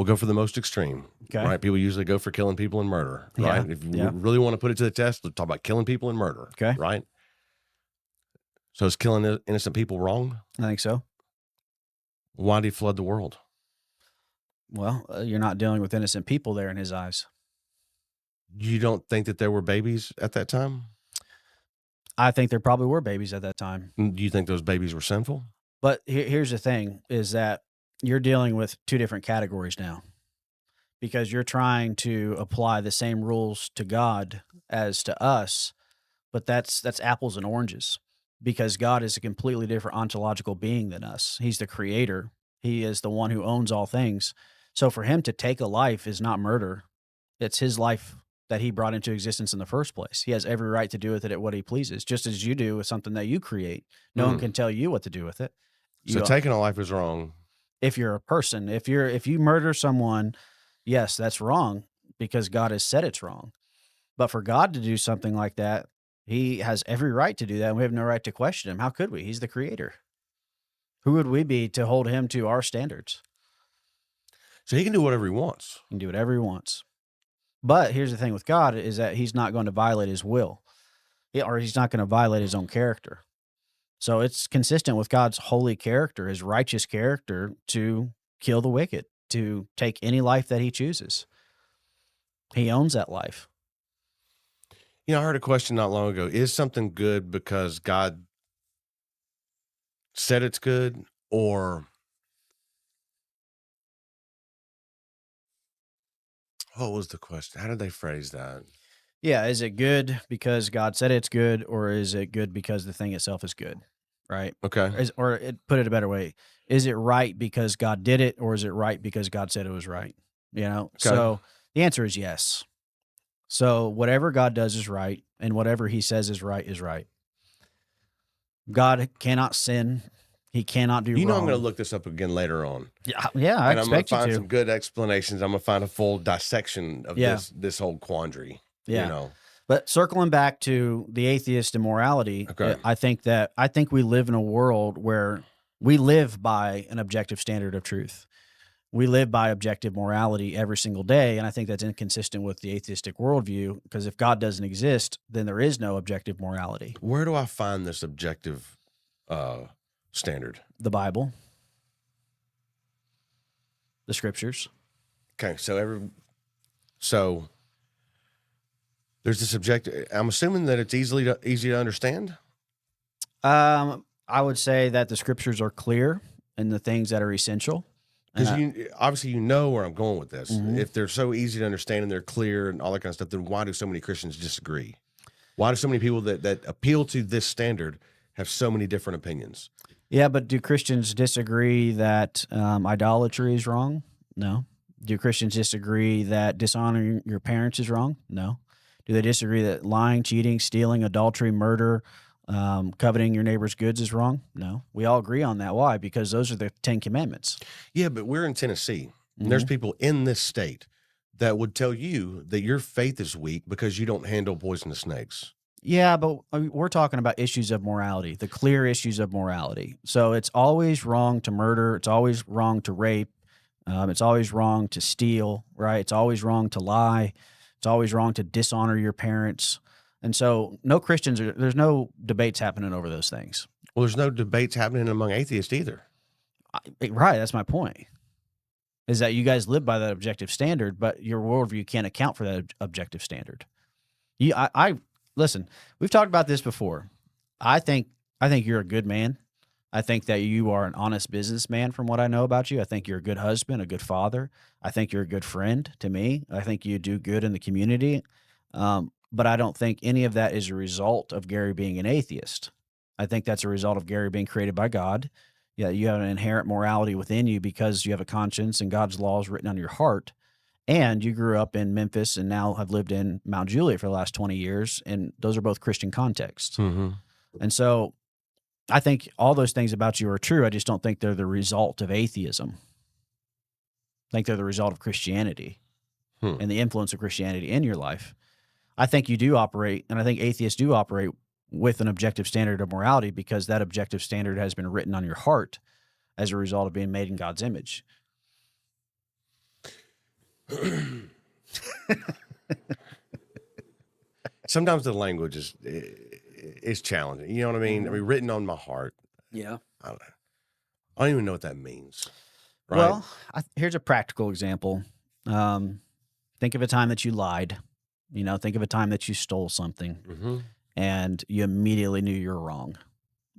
go for the most extreme. Okay. Right? People usually go for killing people and murder. Yeah, Right? If you yeah. really want to put it to the test, let's talk about killing people and murder. Okay. Right? So is killing innocent people wrong? I think so. Why did he flood the world? Well, you're not dealing with innocent people there in his eyes. You don't think that there were babies at that time? I think there probably were babies at that time. Do you think those babies were sinful? But here's the thing, is that you're dealing with two different categories now, because you're trying to apply the same rules to God as to us, but that's apples and oranges, because God is a completely different ontological being than us. He's the creator. He is the one who owns all things. So for him to take a life is not murder. It's his life that he brought into existence in the first place. He has every right to do with it what he pleases, just as you do with something that you create. No one can tell you what to do with it. So taking a life is wrong. If you're a person, if you murder someone, yes, that's wrong, because God has said it's wrong. But for God to do something like that, he has every right to do that, and we have no right to question him. How could we? He's the creator. Who would we be to hold him to our standards? So he can do whatever he wants. He can do whatever he wants. But here's the thing with God, is that he's not going to violate his will, or he's not going to violate his own character. So it's consistent with God's holy character, his righteous character, to kill the wicked, to take any life that he chooses. He owns that life. You know, I heard a question not long ago. Is something good because God said it's good, or what was the question? How did they phrase that? Yeah, is it good because God said it's good, or is it good because the thing itself is good, right? Okay. Put it a better way, is it right because God did it, or is it right because God said it was right? Okay. So the answer is yes. So whatever God does is right, and whatever he says is right is right. God cannot sin. He cannot do wrong. I'm going to look this up again later on. Yeah, I and I'm going expect to you find to. some good explanations. I'm going to find a full dissection of this whole quandary. Yeah. You know. But circling back to the atheist and morality, Okay. I think we live in a world where we live by an objective standard of truth. We live by objective morality every single day, and I think that's inconsistent with the atheistic worldview, because if God doesn't exist, then there is no objective morality. Where do I find this objective standard? The Bible, the scriptures. Okay, so there's this objective. I'm assuming that it's easy to understand. I would say that the scriptures are clear in the things that are essential. Because obviously you know where I'm going with this. Mhm. If they're so easy to understand and they're clear and all that kind of stuff, then why do so many Christians disagree? Why do so many people that appeal to this standard have so many different opinions? Yeah, but do Christians disagree that idolatry is wrong? No. Do Christians disagree that dishonoring your parents is wrong? No. Do they disagree that lying, cheating, stealing, adultery, murder, coveting your neighbor's goods is wrong? No. We all agree on that. Why? Because those are the 10 Commandments. Yeah, but we're in Tennessee. And there's people in this state that would tell you that your faith is weak because you don't handle poisonous snakes. Yeah, but we're talking about issues of morality, the clear issues of morality. So it's always wrong to murder. It's always wrong to rape. It's always wrong to steal, right? It's always wrong to lie. It's always wrong to dishonor your parents. And so there's no debates happening over those things. Well, there's no debates happening among atheists either. Right, that's my point, is that you guys live by that objective standard, but your worldview can't account for that objective standard. Listen, we've talked about this before. I think you're a good man. I think that you are an honest businessman from what I know about you. I think you're a good husband, a good father. I think you're a good friend to me. I think you do good in the community. But I don't think any of that is a result of Gary being an atheist. I think that's a result of Gary being created by God. Yeah, you have an inherent morality within you because you have a conscience and God's laws written on your heart. And you grew up in Memphis and now have lived in Mount Juliet for the last 20 years. And those are both Christian contexts. Mm-hmm. And so I think all those things about you are true. I just don't think they're the result of atheism. I think they're the result of Christianity and the influence of Christianity in your life. I think you do operate, and I think atheists do operate with an objective standard of morality because that objective standard has been written on your heart as a result of being made in God's image. Sometimes the language is challenging. You know what I mean? I mean, written on my heart. Yeah. I don't even know what that means. Right? Well, here's a practical example. Think of a time that you lied. Think of a time that you stole something and you immediately knew you were wrong,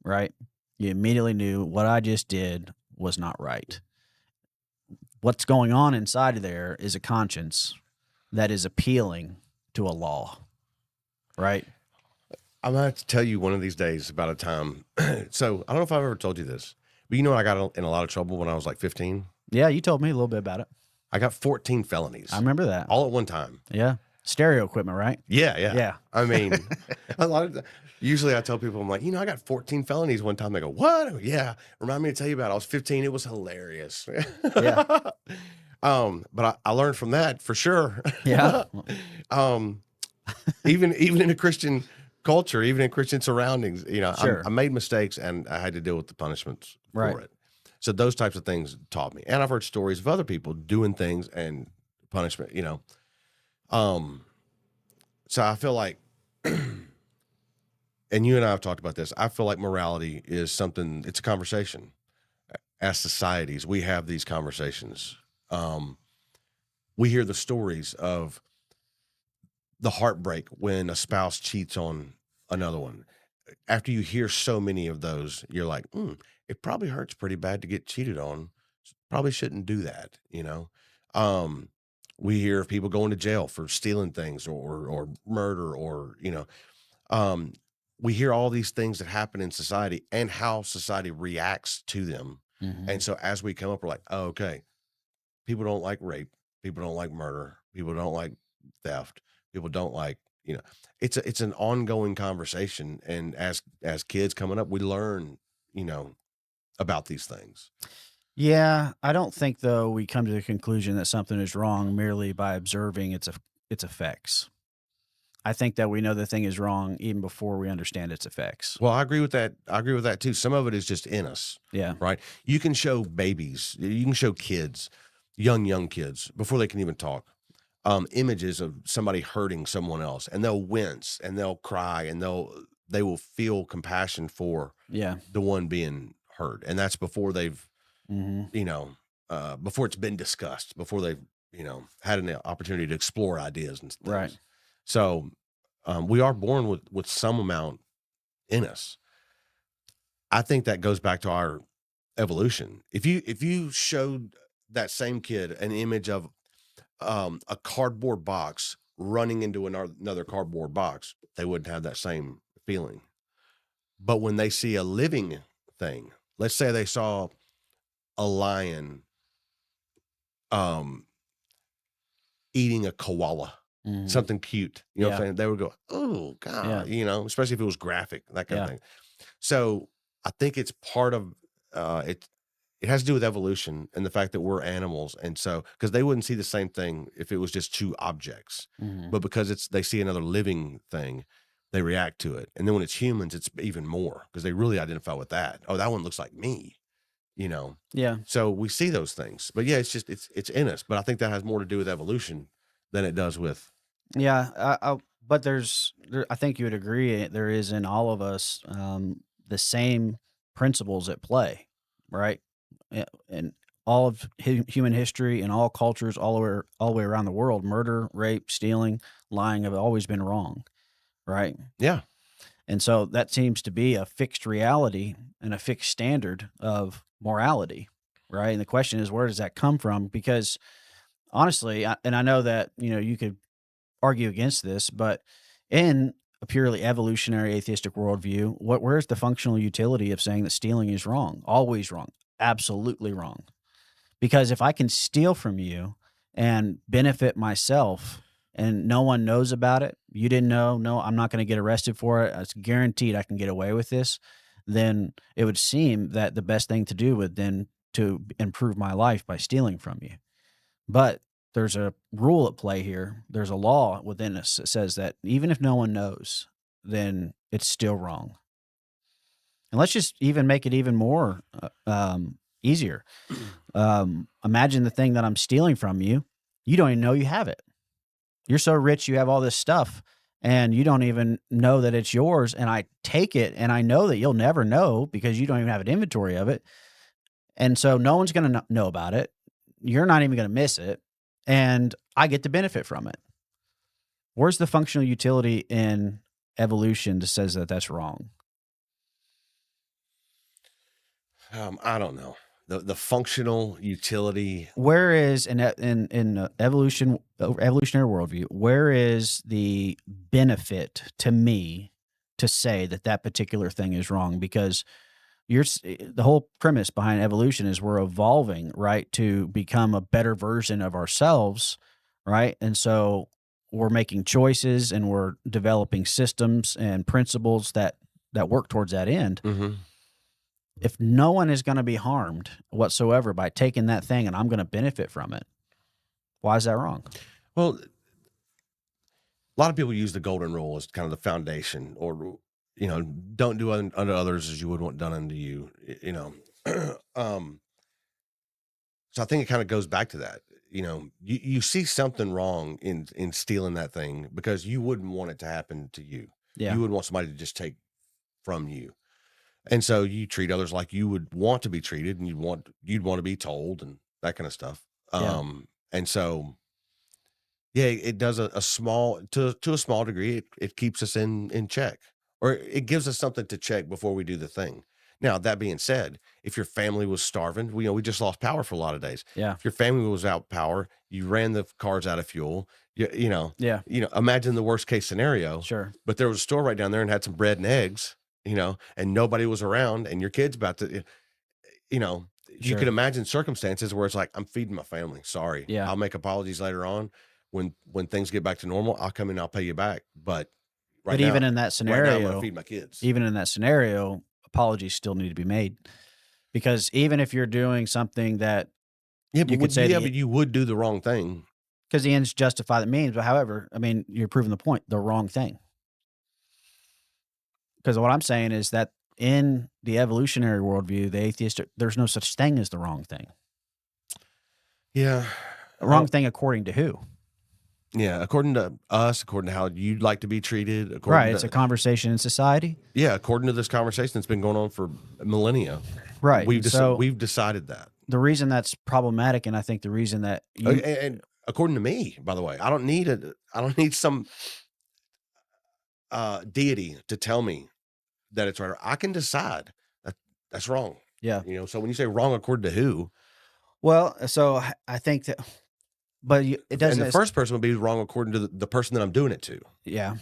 right? You immediately knew what I just did was not right. What's going on inside of there is a conscience that is appealing to a law, right? I'm going to have to tell you one of these days about a time. So I don't know if I've ever told you this, but you know what? I got in a lot of trouble when I was like 15. Yeah, you told me a little bit about it. I got 14 felonies. I remember that. All at one time. Yeah. Stereo equipment, right? Yeah. I mean, usually I tell people, I'm like, I got 14 felonies one time. They go, what? I go, yeah. Remind me to tell you about it. I was 15. It was hilarious. Yeah. But I learned from that for sure. Yeah. Even in a Christian culture, even in Christian surroundings, Sure. I made mistakes and I had to deal with the punishments for it. So those types of things taught me. And I've heard stories of other people doing things and punishment, So I feel like, and you and I have talked about this, I feel like morality is something, it's a conversation. As societies, we have these conversations. We hear the stories of the heartbreak when a spouse cheats on another one. After you hear so many of those, you're like, it probably hurts pretty bad to get cheated on. Probably shouldn't do that, We hear of people going to jail for stealing things or murder or, we hear all these things that happen in society and how society reacts to them. And so as we come up, we're like, oh, okay, people don't like rape. People don't like murder. People don't like theft. People don't like, it's an ongoing conversation. And as kids coming up, we learn, about these things. Yeah, I don't think though we come to the conclusion that something is wrong merely by observing its effects. I think that we know the thing is wrong even before we understand its effects. Well, I agree with that. I agree with that too. Some of it is just in us. Yeah. Right. You can show babies, you can show kids, young kids before they can even talk, images of somebody hurting someone else and they'll wince and they'll cry and they will feel compassion for the one being hurt. And that's before they've, before it's been discussed, before they've, had an opportunity to explore ideas and things. Right. So we are born with some amount in us. I think that goes back to our evolution. If you showed that same kid an image of a cardboard box running into another cardboard box, they wouldn't have that same feeling. But when they see a living thing, let's say they saw a lion eating a koala, something cute, you know what I'm saying? They would go, oh God, especially if it was graphic, that kind of thing. So I think it's part of it has to do with evolution and the fact that we're animals. And so, because they wouldn't see the same thing if it was just two objects, but because they see another living thing, they react to it. And then when it's humans, it's even more because they really identify with that. Oh, that one looks like me, Yeah. So we see those things, but yeah, it's just, it's in us. But I think that has more to do with evolution than it does with. Yeah. But I think you would agree there is in all of us the same principles at play, right? In all of human history and all cultures all the way around the world, murder, rape, stealing, lying have always been wrong, right? Yeah. And so that seems to be a fixed reality and a fixed standard of morality, right? And the question is, where does that come from? Because honestly, and I know that, you could argue against this, but in a purely evolutionary atheistic worldview, where's the functional utility of saying that stealing is wrong? Always wrong. Absolutely wrong. Because if I can steal from you and benefit myself, and no one knows about it, you didn't know, no, I'm not going to get arrested for it, it's guaranteed I can get away with this, then it would seem that the best thing to do would then to improve my life by stealing from you. But there's a rule at play here. There's a law within us that says that even if no one knows, then it's still wrong. And let's just even make it even more easier. Imagine the thing that I'm stealing from you. You don't even know you have it. You're so rich, you have all this stuff, and you don't even know that it's yours. And I take it, and I know that you'll never know because you don't even have an inventory of it. And so no one's going to know about it. You're not even going to miss it. And I get to benefit from it. Where's the functional utility in evolution that says that that's wrong? I don't know. The functional utility. Where is in evolutionary worldview, where is the benefit to me to say that that particular thing is wrong? Because the whole premise behind evolution is we're evolving, right, to become a better version of ourselves, right? And so we're making choices and we're developing systems and principles that work towards that end. Mm-hmm. If no one is going to be harmed whatsoever by taking that thing and I'm going to benefit from it, why is that wrong? Well, a lot of people use the golden rule as kind of the foundation, or, don't do unto others as you would want done unto you, So I think it kind of goes back to that. You see something wrong in stealing that thing because you wouldn't want it to happen to you. Yeah. You wouldn't want somebody to just take from you. And so you treat others like you would want to be treated, and you'd want to be told and that kind of stuff. Yeah. And so, yeah, it does a small, to a small degree, it keeps us in check, or it gives us something to check before we do the thing. Now, that being said, if your family was starving, we just lost power for a lot of days. Yeah. If your family was out power, you ran the cars out of fuel, Yeah. imagine the worst case scenario. Sure. But there was a store right down there and had some bread and eggs, and nobody was around, and your kid's about to, you Sure. could imagine circumstances where it's like, I'm feeding my family. Sorry. Yeah. I'll make apologies later on. When things get back to normal, I'll come in, I'll pay you back. But But even in that right now, I'm scenario, gonna feed my kids. even in that scenario, apologies still need to be made, because even if you're doing something that Yeah, you but could say but you would do the wrong thing. because the ends justify the means, but however, I mean, you're proving the point, the wrong thing. Because what I'm saying is that in the evolutionary worldview, the atheist, there's no such thing as the wrong thing. Yeah. The wrong thing according to who? Yeah, according to us, according to how you'd like to be treated, according Right. to, It's a conversation in society. yeah, according to this conversation that's been going on for millennia. Right. We've So we've decided that. the reason that's problematic, and I think the reason that you, And according to me, by the way, I don't need some deity to tell me that it's right. I can decide that that's wrong. yeah. So when you say wrong according to who, Well, so I think that, but it doesn't. and the first person would be wrong according to the person that I'm doing it to. Yeah.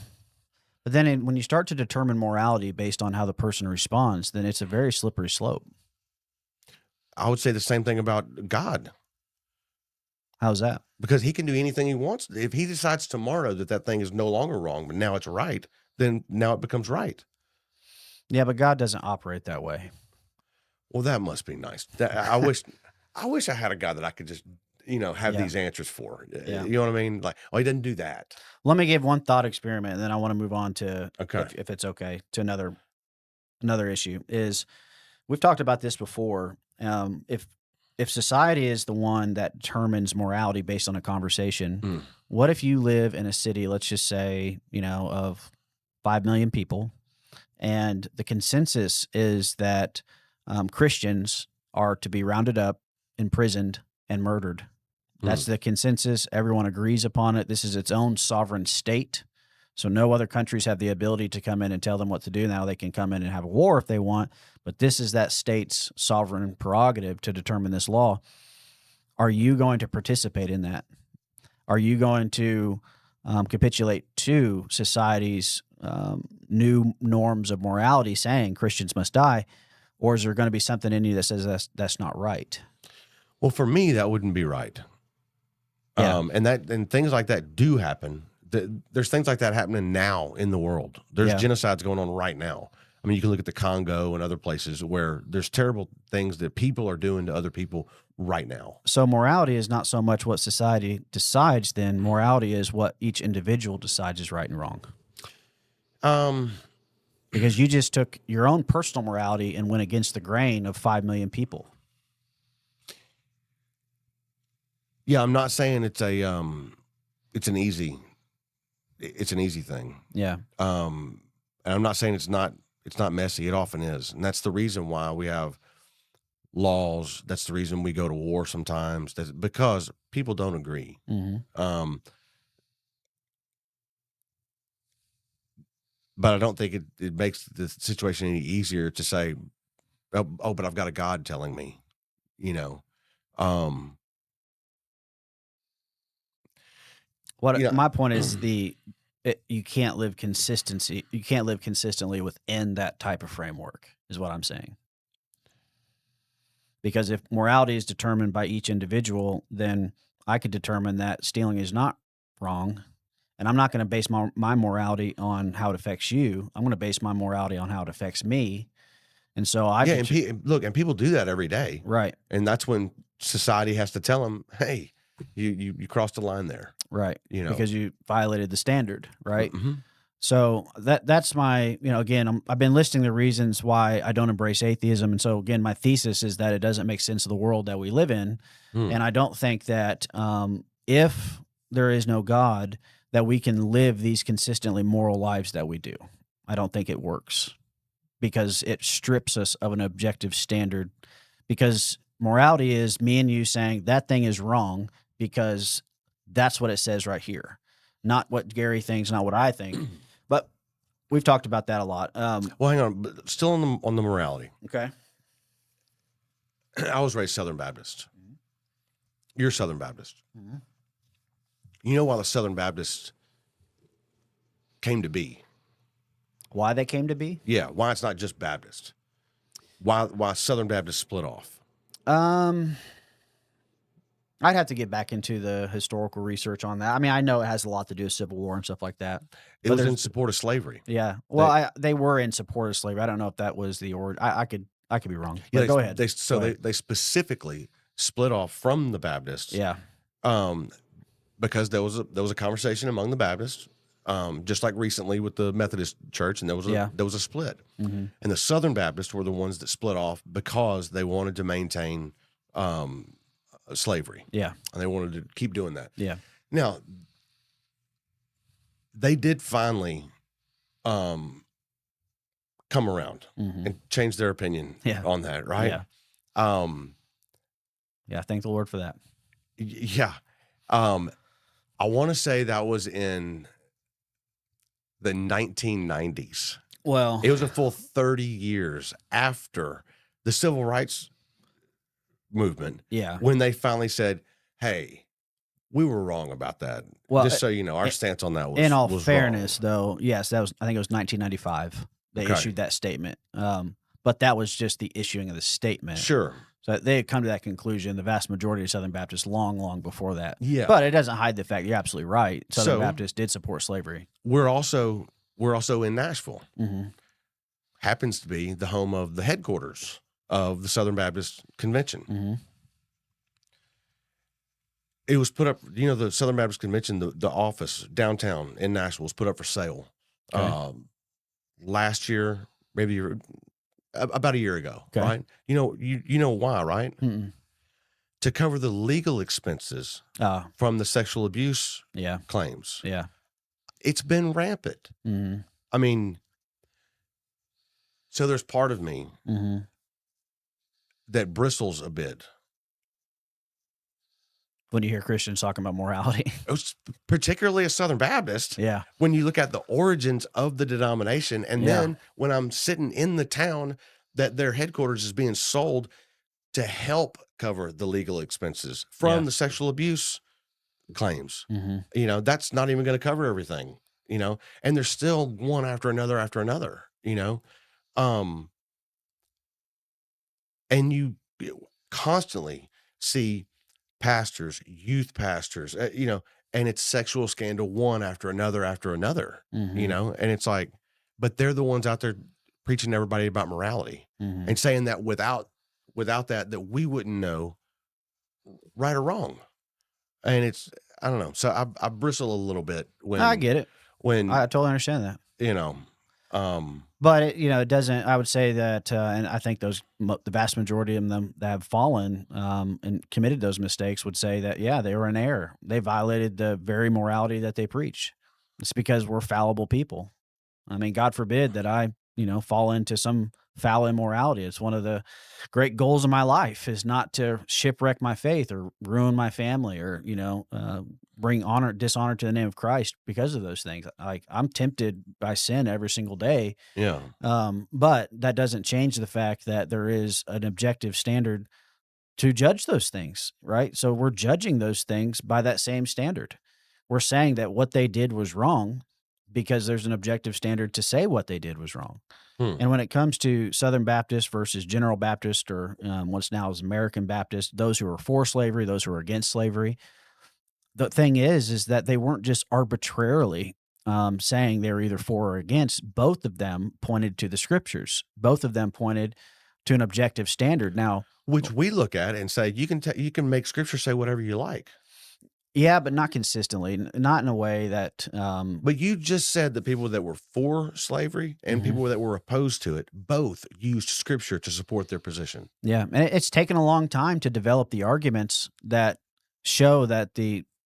But then when you start to determine morality based on how the person responds, then it's a very slippery slope. I would say the same thing about God, How's that? because he can do anything he wants. If he decides tomorrow that thing is no longer wrong, but now it's right, then now it becomes right. Yeah, but God doesn't operate that way. Well, that must be nice. I wish I had a guy that I could just, have Yeah. these answers for. Yeah. You know what I mean? Like, oh, he doesn't do that. Let me give one thought experiment, and then I want to move on to, Okay. if it's okay, to another issue. Is we've talked about this before. If society is the one that determines morality based on a conversation, what if you live in a city, let's just say, of 5 million people, and the consensus is that Christians are to be rounded up, imprisoned, and murdered? That's the consensus. Everyone agrees upon it. This is its own sovereign state. So no other countries have the ability to come in and tell them what to do. Now they can come in and have a war if they want, but this is that state's sovereign prerogative to determine this law. Are you going to participate in that? Are you going to capitulate to society's new norms of morality saying Christians must die? Or is there going to be something in you that says that's not right? Well, for me, that wouldn't be right. Yeah. And things like that do happen. There's things like that happening now in the world. There's Yeah. genocides going on right now. I mean, you can look at the Congo and other places where there's terrible things that people are doing to other people right now. So morality is not so much what society decides, then morality is what each individual decides is right and wrong. Because you just took your own personal morality and went against the grain of 5 million people. Yeah, I'm not saying it's an easy thing. Yeah. And I'm not saying it's not messy. It often is. And that's the reason why we have laws. That's the reason we go to war sometimes. That's because people don't agree. Mm-hmm. But I don't think it makes the situation any easier to say, oh, but I've got a God telling me, you know. My point is you can't live consistency. You can't live consistently within that type of framework, is what I'm saying. Because if morality is determined by each individual, then I could determine that stealing is not wrong. And I'm not going to base my morality on how it affects you. I'm going to base my morality on how it affects me. And so and people do that every day. Right. And that's when society has to tell them, hey, you crossed the line there. Right. You know, because you violated the standard. Right. Mm-hmm. So that's my, again, I've been listing the reasons why I don't embrace atheism. And so again, my thesis is that it doesn't make sense of the world that we live in. And I don't think that if there is no God, that we can live these consistently moral lives that we do. I don't think it works because it strips us of an objective standard, because morality is me and you saying that thing is wrong because that's what it says right here, not what Gary thinks, not what I think. But we've talked about that a lot. Well, hang on, but still on the morality. Okay. I was raised Southern Baptist. Mm-hmm. You're Southern Baptist. Mm-hmm. You know why the Southern Baptists came to be? Why they came to be? Yeah, why it's not just Baptist. Why Southern Baptist split off? I'd have to get back into the historical research on that. I mean, I know it has a lot to do with Civil War and stuff like that. It was in support of slavery. Yeah. Well, they were in support of slavery. I don't know if that was the origin. I could be wrong. Yeah, go ahead. They specifically split off from the Baptists. Yeah. Because there was a conversation among the Baptists, just like recently with the Methodist Church, and there was a split. Mm-hmm. And the Southern Baptists were the ones that split off because they wanted to maintain slavery. Yeah. And they wanted to keep doing that. Yeah. Now, they did finally come around and change their opinion on that, right? Yeah. Yeah, thank the Lord for that. Yeah. I want to say that was in the 1990s. Well, it was a full 30 years after the Civil Rights Movement. Yeah. When they finally said, hey, we were wrong about that. Well, just so you know, our stance on that was in all was fairness, wrong. though, yes, I think it was 1995 they issued that statement. But that was just the issuing of the statement. Sure. So they had come to that conclusion, the vast majority of Southern Baptists, long, long before that. Yeah. But it doesn't hide the fact you're absolutely right. Southern Baptists did support slavery. We're also in Nashville. Mm-hmm. Happens to be the home of the headquarters of the Southern Baptist Convention. Mm-hmm. It was put up, the Southern Baptist Convention, the office downtown in Nashville was put up for sale last year, maybe about a year ago, right? You know why, right? Mm-mm. To cover the legal expenses from the sexual abuse claims. Yeah. It's been rampant. Mm-hmm. I mean, so there's part of me that bristles a bit when you hear Christians talking about morality. Particularly a Southern Baptist. Yeah. When you look at the origins of the denomination, and then when I'm sitting in the town that their headquarters is being sold to help cover the legal expenses from the sexual abuse claims, that's not even going to cover everything, and there's still one after another, and you constantly see pastors, youth pastors, and it's sexual scandal one after another, Mm-hmm. and it's like, but they're the ones out there preaching to everybody about morality Mm-hmm. and saying that without that we wouldn't know right or wrong. And it's, I don't know. So I bristle a little bit I get it. when, I totally understand that. you know, um, But it doesn't. I would say that, and I think the vast majority of them that have fallen and committed those mistakes would say that, yeah, they were in error. They violated the very morality that they preach. It's because we're fallible people. I mean, God forbid that I, fall into some foul immorality. It's one of the great goals of my life is not to shipwreck my faith or ruin my family or, bring dishonor to the name of Christ because of those things. Like I'm tempted by sin every single day. yeah. But that doesn't change the fact that there is an objective standard to judge those things, right? So we're judging those things by that same standard. We're saying that what they did was wrong because there's an objective standard to say what they did was wrong. Hmm. And when it comes to Southern Baptist versus General Baptist, or what's now is American Baptist, those who are for slavery, those who are against slavery, the thing is that they weren't just arbitrarily saying they were either for or against. Both of them pointed to the scriptures. Both of them pointed to an objective standard. Now, Which we look at and say, you can make scripture say whatever you like. yeah, but not consistently, not in a way that. But you just said that people that were for slavery and people that were opposed to it both used scripture to support their position. Yeah, and it's taken a long time to develop the arguments that show that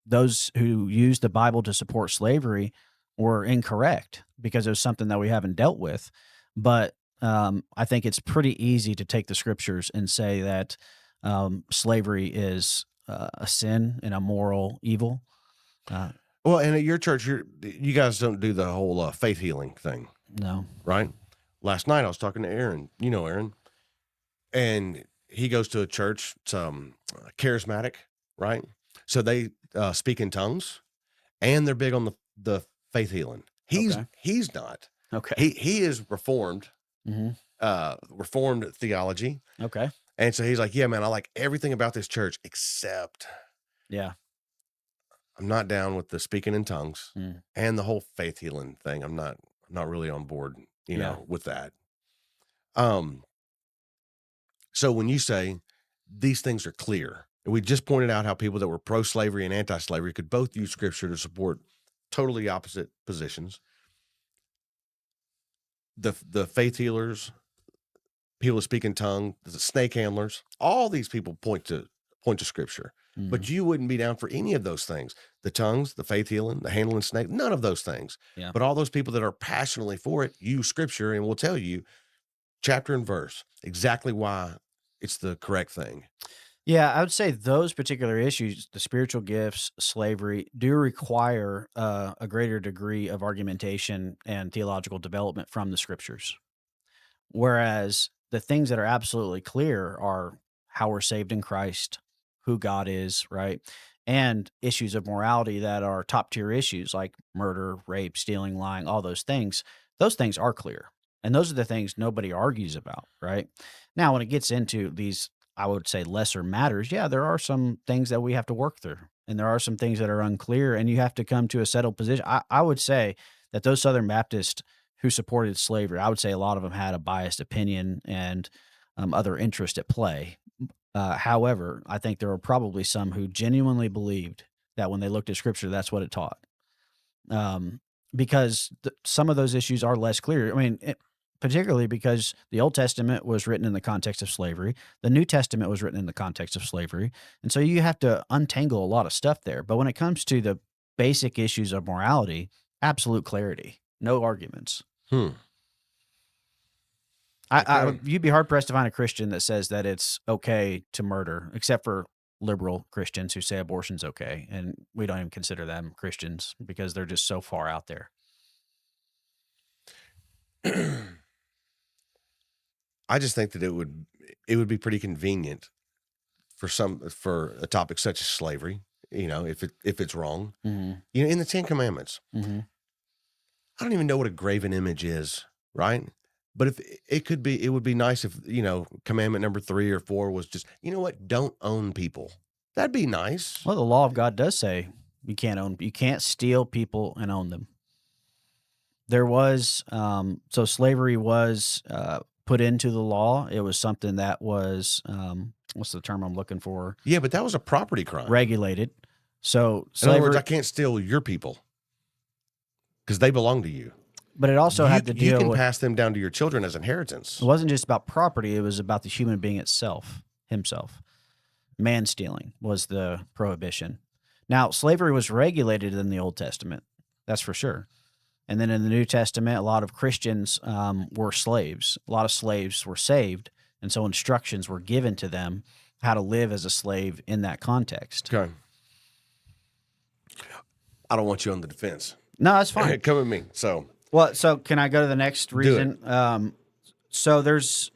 those who used the Bible to support slavery were incorrect because it was something that we haven't dealt with. But I think it's pretty easy to take the scriptures and say that slavery is a sin and a moral evil. Well, and at your church, you guys don't do the whole faith healing thing, No. right? Last night I was talking to Aaron, Aaron, and he goes to a church, it's charismatic, right? So they speak in tongues, and they're big on the faith healing. He's not. Okay. He is reformed, reformed theology. Okay. And so he's like, yeah, man, I like everything about this church except Yeah. I'm not down with the speaking in tongues and the whole faith healing thing. I'm not really on board, with that. So when you say these things are clear, and we just pointed out how people that were pro-slavery and anti-slavery could both use scripture to support totally opposite positions. The faith healers, people that speak in tongue, the snake handlers, all these people point to scripture. But you wouldn't be down for any of those things. The tongues, the faith healing, the handling snake, none of those things. Yeah. But all those people that are passionately for it use scripture and will tell you chapter and verse exactly why it's the correct thing. Yeah, I would say those particular issues, the spiritual gifts, slavery, do require a greater degree of argumentation and theological development from the scriptures. Whereas the things that are absolutely clear are how we're saved in Christ, who God is, right? And issues of morality that are top tier issues like murder, rape, stealing, lying, all those things. Those things are clear. And those are the things nobody argues about, right? Now, when it gets into these, I would say, lesser matters, yeah, there are some things that we have to work through. And there are some things that are unclear, and you have to come to a settled position. I would say that those Southern Baptists who supported slavery, I would say a lot of them had a biased opinion and other interest at play. However, I think there were probably some who genuinely believed that when they looked at scripture, that's what it taught. Because some of those issues are less clear. I mean, particularly because the Old Testament was written in the context of slavery. The New Testament was written in the context of slavery. And so you have to untangle a lot of stuff there. But when it comes to the basic issues of morality, absolute clarity, no arguments. You'd be hard pressed to find a Christian that says that it's okay to murder, except for liberal Christians who say abortion's okay, and we don't even consider them Christians because they're just so far out there. I just think that it would be pretty convenient for a topic such as slavery, if it's wrong. In the Ten Commandments, I don't even know what a graven image is, right? But if it would be nice if, commandment number 3 or 4 was just, don't own people. That'd be nice. Well, the law of God does say you can't steal people and own them. There was, so slavery was put into the law. It was something that was, what's the term I'm looking for? Yeah, but that was a property crime. Regulated. So In other slavery, words, I can't steal your people because they belong to you. but it also had to You deal can with, pass them down to your children as inheritance. it wasn't just about property. It was about the human being himself. Man stealing was the prohibition. Now, slavery was regulated in the Old Testament. That's for sure. And then in the New Testament, a lot of Christians were slaves. A lot of slaves were saved. And so instructions were given to them how to live as a slave in that context. Okay. I don't want you on the defense. No, that's fine. Come with me. So can I go to the next reason? So there's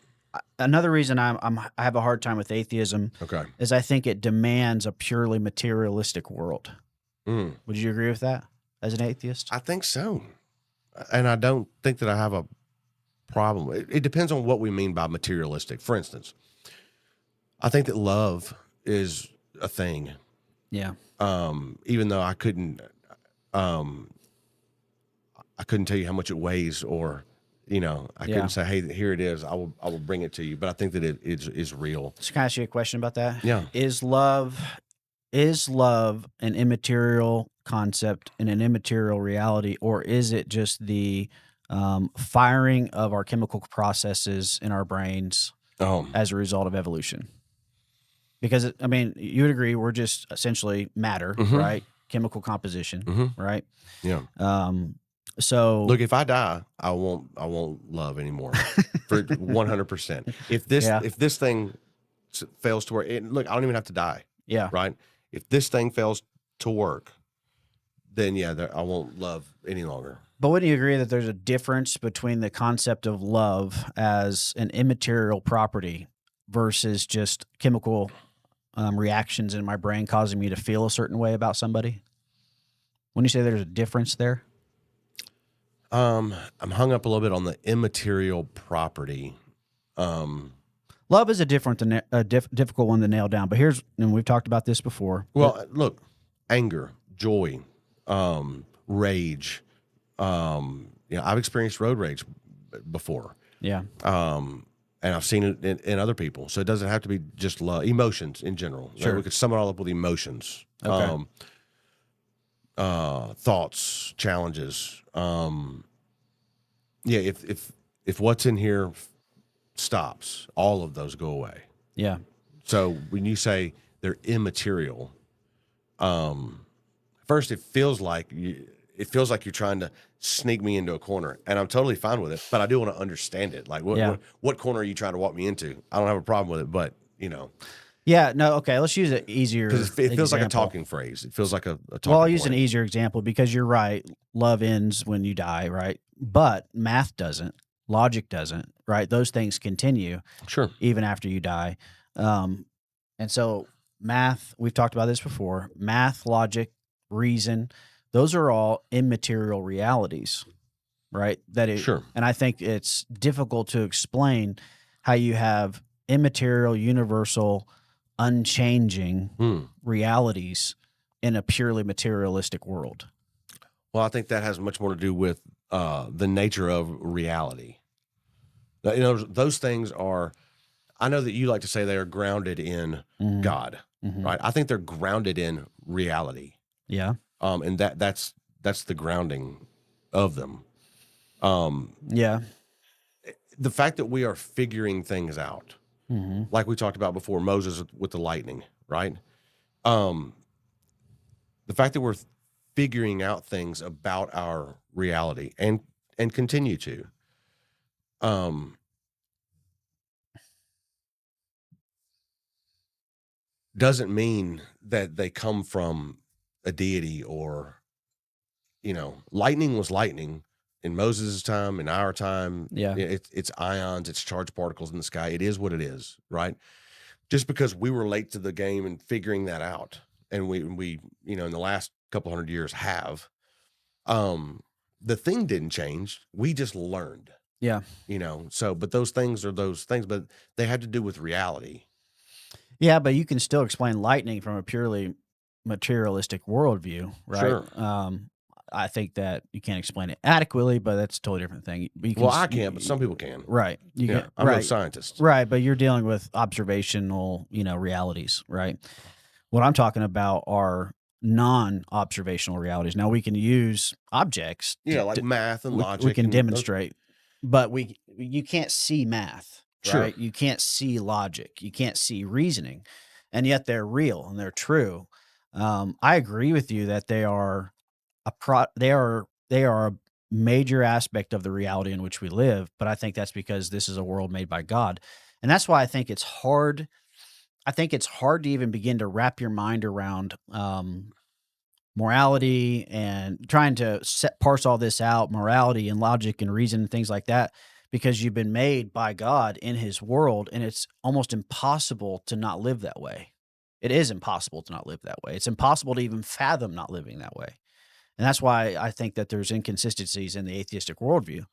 another reason I have a hard time with atheism. Okay. Is I think it demands a purely materialistic world. Mm. Would you agree with that as an atheist? I think so. And I don't think that I have a problem. It depends on what we mean by materialistic. For instance, I think that love is a thing. Yeah. Even though I couldn't tell you how much it weighs, or I couldn't say, hey, here it is. I will bring it to you. But I think that it is real. So can I ask you a question about that? Yeah. Is love an immaterial concept and an immaterial reality, or is it just the firing of our chemical processes in our brains as a result of evolution? Because you would agree we're just essentially matter, right? Chemical composition, right? Yeah. So look, if I die, I won't love anymore for 100%. If this thing fails to work, look, I don't even have to die. Yeah. Right. If this thing fails to work, then I won't love any longer. But wouldn't you agree that there's a difference between the concept of love as an immaterial property versus just chemical reactions in my brain causing me to feel a certain way about somebody? Wouldn't you say there's a difference there? I'm hung up a little bit on the immaterial property. Love is a difficult one to nail down. But and we've talked about this before. Well, look, anger, joy, rage. I've experienced road rage before. Yeah. And I've seen it in other people. So it doesn't have to be just love. Emotions in general. Sure. Like we could sum it all up with emotions. Okay. Thoughts, challenges. If what's in here stops, all of those go away. Yeah. So when you say they're immaterial, first it feels like you're trying to sneak me into a corner, and I'm totally fine with it. But I do want to understand it. Like, what corner are you trying to walk me into? I don't have a problem with it, but Yeah. No. Okay. Let's use an easier because it feels like a example. talking phrase. It feels like a talking Well, I'll use point. an easier example because you're right. Love ends when you die, right? But math doesn't. Logic doesn't, right? Those things continue Sure. even after you die. And so math, we've talked about this before, math, logic, reason, those are all immaterial realities, right? Sure. And I think it's difficult to explain how you have immaterial, universal, unchanging realities in a purely materialistic world. Well, I think that has much more to do with the nature of reality. Those things are, I know that you like to say they are grounded in God, right? I think they're grounded in reality. Yeah. And that's the grounding of them. Yeah. The fact that we are figuring things out, like we talked about before, Moses with the lightning, right? The fact that we're figuring out things about our reality and continue to, doesn't mean that they come from a deity or, lightning was lightning in Moses' time, in our time. Yeah. It's ions, it's charged particles in the sky. It is what it is, right? Just because we were late to the game and figuring that out, and we in the last couple hundred years have, the thing didn't change. We just learned. Yeah. But those things are those things, but they have to do with reality. Yeah, but you can still explain lightning from a purely materialistic worldview, right? Sure. I think that you can't explain it adequately, but that's a totally different thing. But you can, Well, I can't, but some people can. right? You Yeah, can, I'm no right, scientist. right. But you're dealing with observational, realities, right? What I'm talking about are non-observational realities. Now we can use objects Yeah, like math and we logic can and those. demonstrate, but you can't see math, Sure. right? You can't see logic, you can't see reasoning, and yet they're real and they're true. I agree with you that they are a major aspect of the reality in which we live, but I think that's because this is a world made by God, and that's why I think it's hard. I think it's hard to even begin to wrap your mind around morality and trying to parse all this out, morality and logic and reason and things like that, because you've been made by God in his world, and it's almost impossible to not live that way. It is impossible to not live that way. It's impossible to even fathom not living that way. And that's why I think that there's inconsistencies in the atheistic worldview.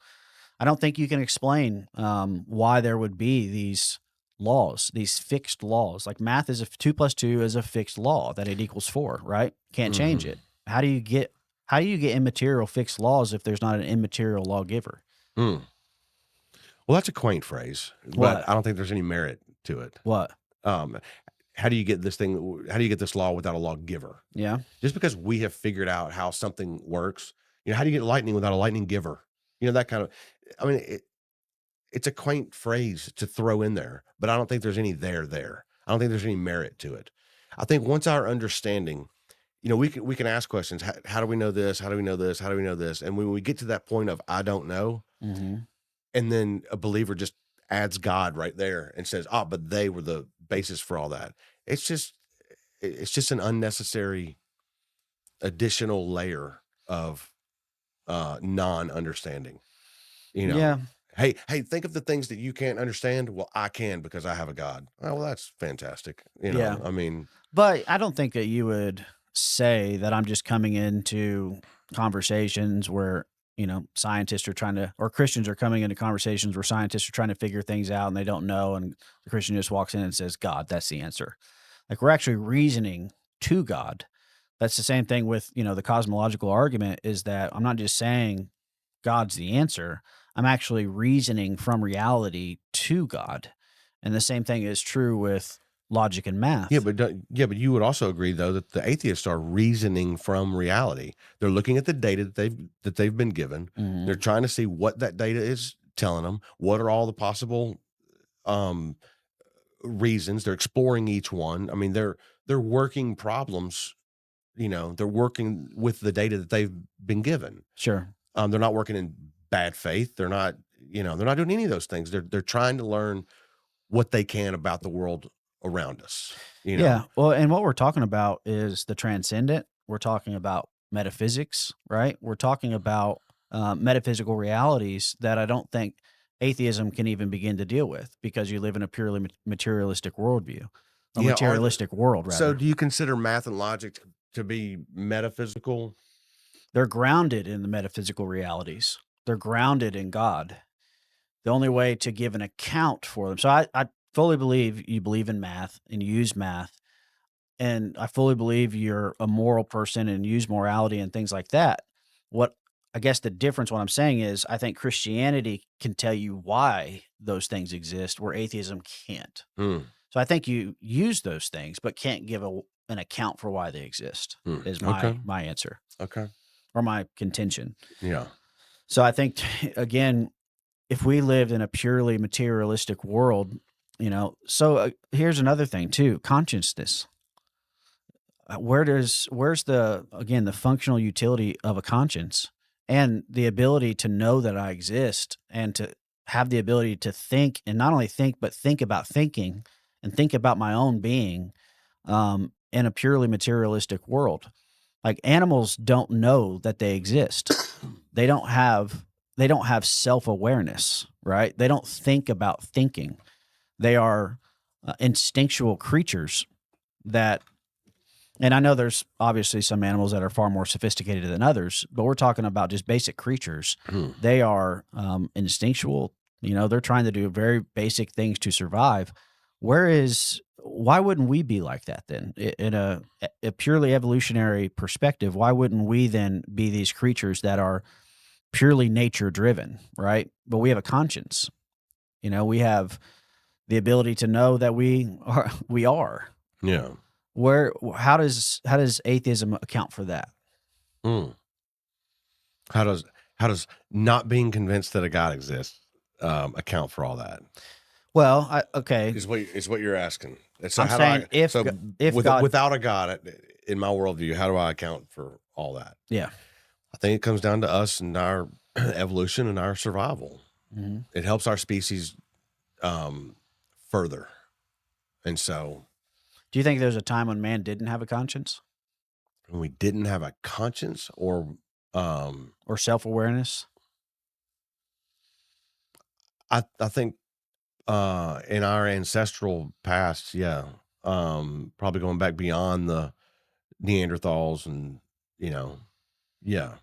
I don't think you can explain why there would be these laws, these fixed laws. Like math is 2 plus 2 is a fixed law that it equals 4, right? Can't change Mhm. it. How do you get immaterial fixed laws if there's not an immaterial lawgiver? Mm. Well, that's a quaint phrase, but What? I don't think there's any merit to it. What? Um, how do you get this thing? How do you get this law without a lawgiver? Yeah. Just because we have figured out how something works, how do you get lightning without a lightning giver? That kind of. I mean, it's a quaint phrase to throw in there, but I don't think there's any there. I don't think there's any merit to it. I think once our understanding, we can ask questions. How do we know this? How do we know this? How do we know this? And when we get to that point of I don't know, Hmm. and then a believer just adds God right there and says, "Ah, but they were the basis for all that." It's just it's just an unnecessary additional layer of non-understanding. You know, Yeah. hey, think of the things that you can't understand. Well, I can because I have a God. Oh, well, that's fantastic. Yeah. I mean, But I don't think that you would say that I'm just coming into conversations where, scientists are trying to, or Christians are coming into conversations where scientists are trying to figure things out and they don't know. And the Christian just walks in and says, God, that's the answer. Like we're actually reasoning to God. That's the same thing with, the cosmological argument is that I'm not just saying God's the answer. I'm actually reasoning from reality to God. And the same thing is true with logic and yeah, math. but you would also agree though that the atheists are reasoning from reality. They're looking at the data that they've been given. They're Mhm. trying to see what that data is telling them. What are all the possible um reasons? They're exploring each one. I mean, they're working problems. They're working with the data that they've been given. Sure. They're not working in bad faith. They're not doing any of those things. They're trying to learn what they can about the world around us. Yeah. Well, and what we're talking about is the transcendent. We're talking about metaphysics, right? We're talking about metaphysical realities that I don't think atheism can even begin to deal with because you live in a purely materialistic worldview or Yeah, are the materialistic world, so rather. do you consider math and logic to be metaphysical? They're grounded in the metaphysical realities, they're grounded in God. The only way to give an account for them. So I fully believe you believe in math and you use math. And I fully believe you're a moral person and use morality and things like that. What I guess the difference, what I'm saying is, I think Christianity can tell you why those things exist, where atheism can't. Hmm, So I think you use those things, but can't give an account for why they exist. Is okay, my answer okay, or my contention. yeah, So I think again, if we lived in a purely materialistic world, here's another thing too: consciousness. Where's the functional utility of a conscience and the ability to know that I exist and to have the ability to think and not only think but think about thinking and think about my own being in a purely materialistic world. Like animals don't know that they exist. They don't have self-awareness, right? They don't think about thinking. They are instinctual creatures that, and I know there's obviously some animals that are far more sophisticated than others, but we're talking about just basic creatures. hmm, They are instinctual. They're trying to do very basic things to survive. Where is why wouldn't we be like that then? In a purely evolutionary perspective, why wouldn't we then be these creatures that are purely nature driven, right? But we have a conscience. We have the ability to know that we are. We are. Yeah. How does atheism account for that? Hmm. How does not being convinced that a God exists account for all that? Well, okay. Is what you're asking. And so I'm how do saying I? So if God, without a God in my worldview, how do I account for all that? yeah, I think it comes down to us and our evolution and our survival. hmm It helps our species further, and so do you think there's a time when man didn't have a conscience when we didn't have a conscience or self awareness? I think in our ancestral past, yeah, probably going back beyond the Neanderthals and you know, yeah,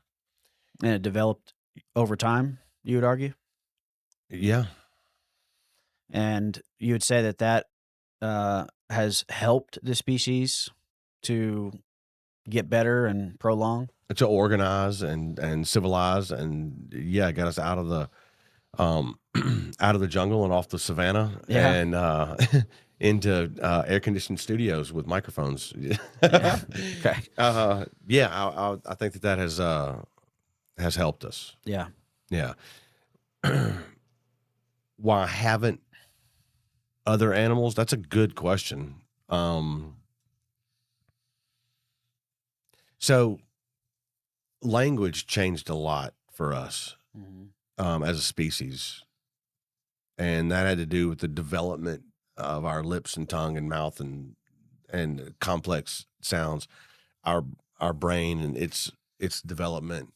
And it developed over time, you would argue? yeah, And you would say that has helped the species to get better and prolong? to organize and civilize and yeah, got us out of the out of the jungle and off the savannah Yeah. and into air conditioned studios with microphones. Yeah. Okay. Yeah, I think that has helped us. Yeah. Yeah. Why haven't other animals? That's a good question. So language changed a lot for us Mhm. as a species, and that had to do with the development of our lips and tongue and mouth and complex sounds, our our brain and its development.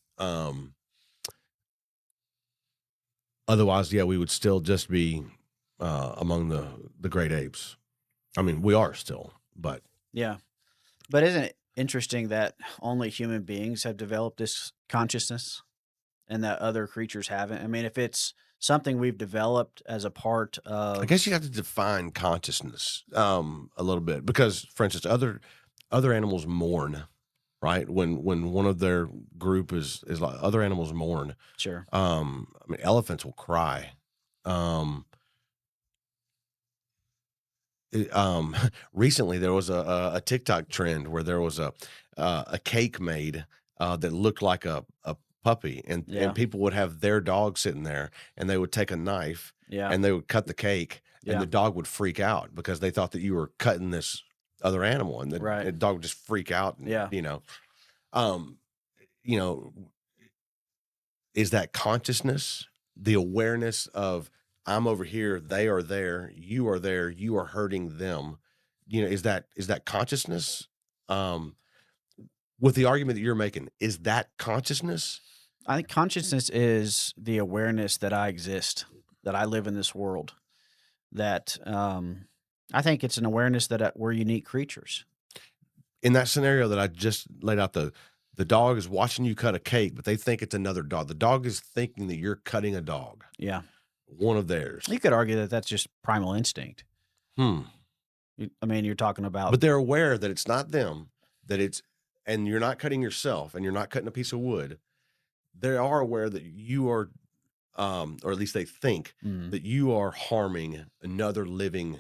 Otherwise, yeah, we would still just be among the great apes. I mean, we are still, but Yeah. But isn't it interesting that only human beings have developed this consciousness and that other creatures haven't? I mean, if it's something we've developed as a part I guess of, you have to define consciousness a little bit because, for instance, other animals mourn, right? When one of their group is like other animals mourn. sure. I mean, elephants will cry. Um, Recently there was a TikTok trend where there was a cake made that looked like a puppy, and Yeah. people would have their dog sitting there, and they would take a knife Yeah. and they would cut the cake, and Yeah. the dog would freak out because they thought that you were cutting this other animal, and Right. the dog would just freak out, and Yeah. um, you know, is that consciousness, the awareness of I'm over here, they are there, you are hurting them. Is that consciousness? Um, with the argument that you're making, is that consciousness? I think consciousness is the awareness that I exist, that I live in this world, that I think it's an awareness that we're unique creatures. In that scenario that I just laid out, the dog is watching you cut a cake, but they think it's another dog. The dog is thinking that you're cutting a dog, Yeah. one of theirs. You could argue that that's just primal instinct. Hmm. I mean, you're talking about, But they're aware that it's not them, that it's, and you're not cutting yourself, and you're not cutting a piece of wood. They are aware that you are, or at least they think mm, that you are harming another living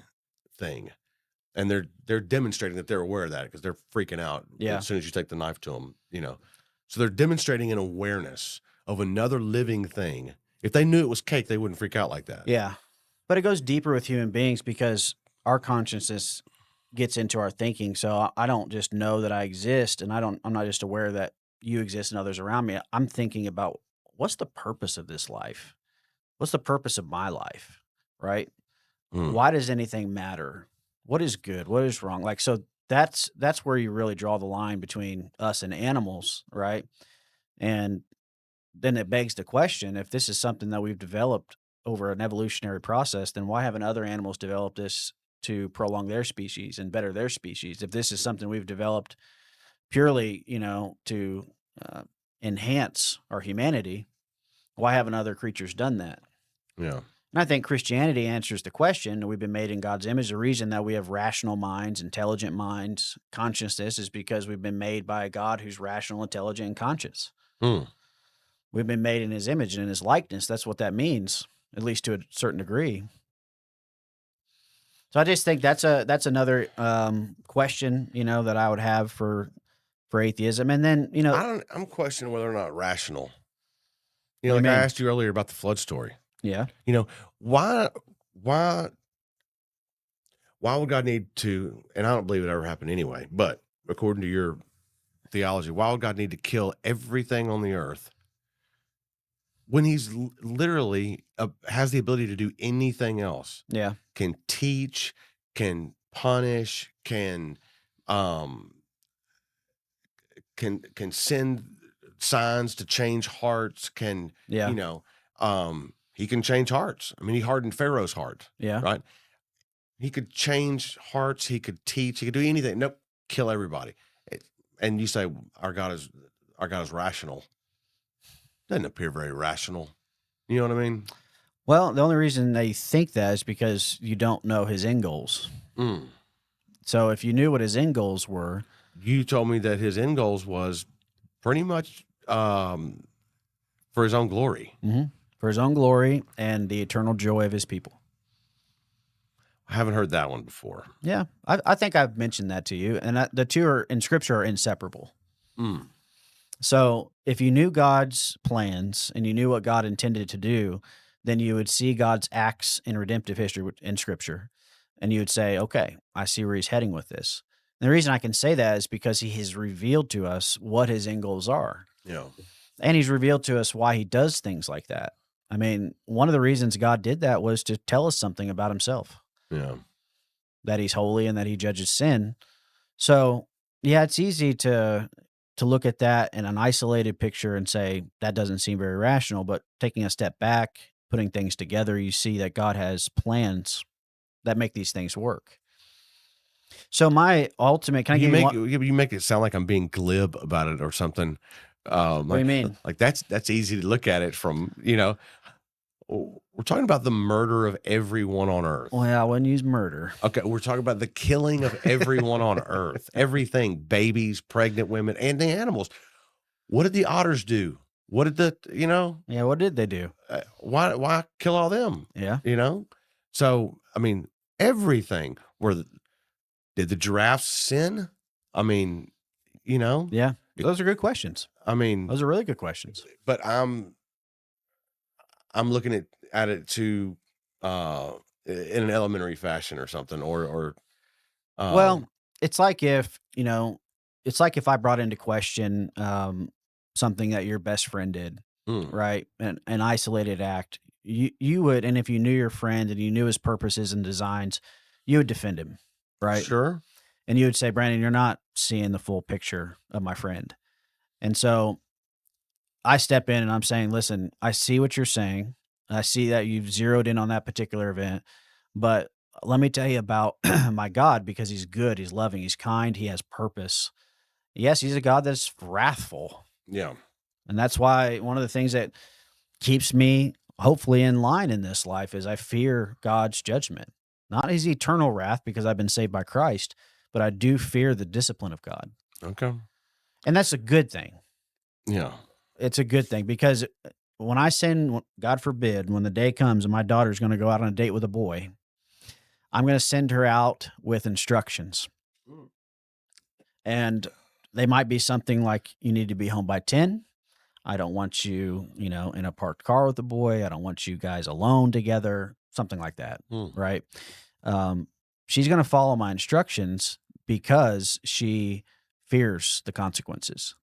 thing, and they're demonstrating that they're aware of that because they're freaking out yeah. as soon as you take the knife to them. So they're demonstrating an awareness of another living thing. If they knew it was cake, they wouldn't freak out like that. Yeah. But it goes deeper with human beings because our consciousness gets into our thinking. So I don't just know that I exist and I'm not just aware that you exist and others around me. I'm thinking about what's the purpose of this life? What's the purpose of my life? Right? Mm, Why does anything matter? What is good? What is wrong? Like, so that's where you really draw the line between us and animals, right? And then it begs the question, if this is something that we've developed over an evolutionary process, then why haven't other animals developed this to prolong their species and better their species? If this is something we've developed purely, to uh, enhance our humanity, why haven't other creatures done that? yeah. And I think Christianity answers the question. We've been made in God's image. The reason that we have rational minds, intelligent minds, consciousness is because we've been made by a God who's rational, intelligent, and conscious. Hmm. We've been made in his image and in his likeness. That's what that means, at least to a certain degree. So I just think that's another question, that I would have for atheism. And then, I'm questioning whether or not rational. What do you Like I mean? asked you earlier about the flood story. Yeah. Why why would God need to, and I don't believe it ever happened anyway, but according to your theology, why would God need to kill everything on the earth when he's literally has the ability to do anything else? Yeah. Can teach, can punish, can send signs to change hearts, Yeah. he can change hearts. I mean, he hardened Pharaoh's heart, Yeah. right? He could change hearts, he could teach, he could do anything. Nope, kill everybody. And you say our God is rational. Doesn't appear very rational. You know what I mean? Well, the only reason they think that is because you don't know his end goals. Mm. So if you knew what his end goals were, You told me that his end goals was pretty much for his own glory. for his own glory and the eternal joy of his people. I haven't heard that one before. Yeah, I think I've mentioned that to you, and the two are in Scripture are inseparable. Mm. So if you knew God's plans and you knew what God intended to do, then you would see God's acts in redemptive history in Scripture, and you would say, okay, I see where he's heading with this. And the reason I can say that is because he has revealed to us what his end goals are. Yeah. And he's revealed to us why he does things like that. I mean, one of the reasons God did that was to tell us something about himself. Yeah. That he's holy and that he judges sin. So, yeah, it's easy to look at that in an isolated picture and say that doesn't seem very rational, but taking a step back, putting things together, you see that God has plans that make these things work. So my ultimate, can I give you one? You make it sound like I'm being glib about it or something. What do you mean? Like that's easy to look at it from, we're talking about the murder of everyone on earth. Well, I wouldn't use murder. Okay, we're talking about the killing of everyone on earth. Everything, babies, pregnant women, and the animals. What did the otters do? What did Yeah, what did they do? Why kill all them? Yeah. So, I mean, everything. Did the giraffes sin? I mean, Yeah. Those are good questions. I mean, Those are really good questions. but I'm looking at it to in an elementary fashion or something, or Well, it's like if I brought into question something that your best friend did, right? An isolated act. You would, and if you knew your friend and you knew his purposes and designs, you would defend him, right? sure, And you would say, Brandon, you're not seeing the full picture of my friend. And so I step in and I'm saying, listen, I see what you're saying. I see that you've zeroed in on that particular event, but let me tell you about my God, because he's good, he's loving, he's kind, he has purpose. Yes, he's a God that's wrathful. yeah, And that's why one of the things that keeps me hopefully in line in this life is I fear God's judgment, not his eternal wrath because I've been saved by Christ, but I do fear the discipline of God. okay, And that's a good thing. yeah, It's a good thing because when I send, God forbid, when the day comes and my daughter's going to go out on a date with a boy, I'm going to send her out with instructions. And they might be something like, you need to be home by 10. I don't want you, in a parked car with the boy. I don't want you guys alone together, something like that, right? She's going to follow my instructions because she fears the consequences.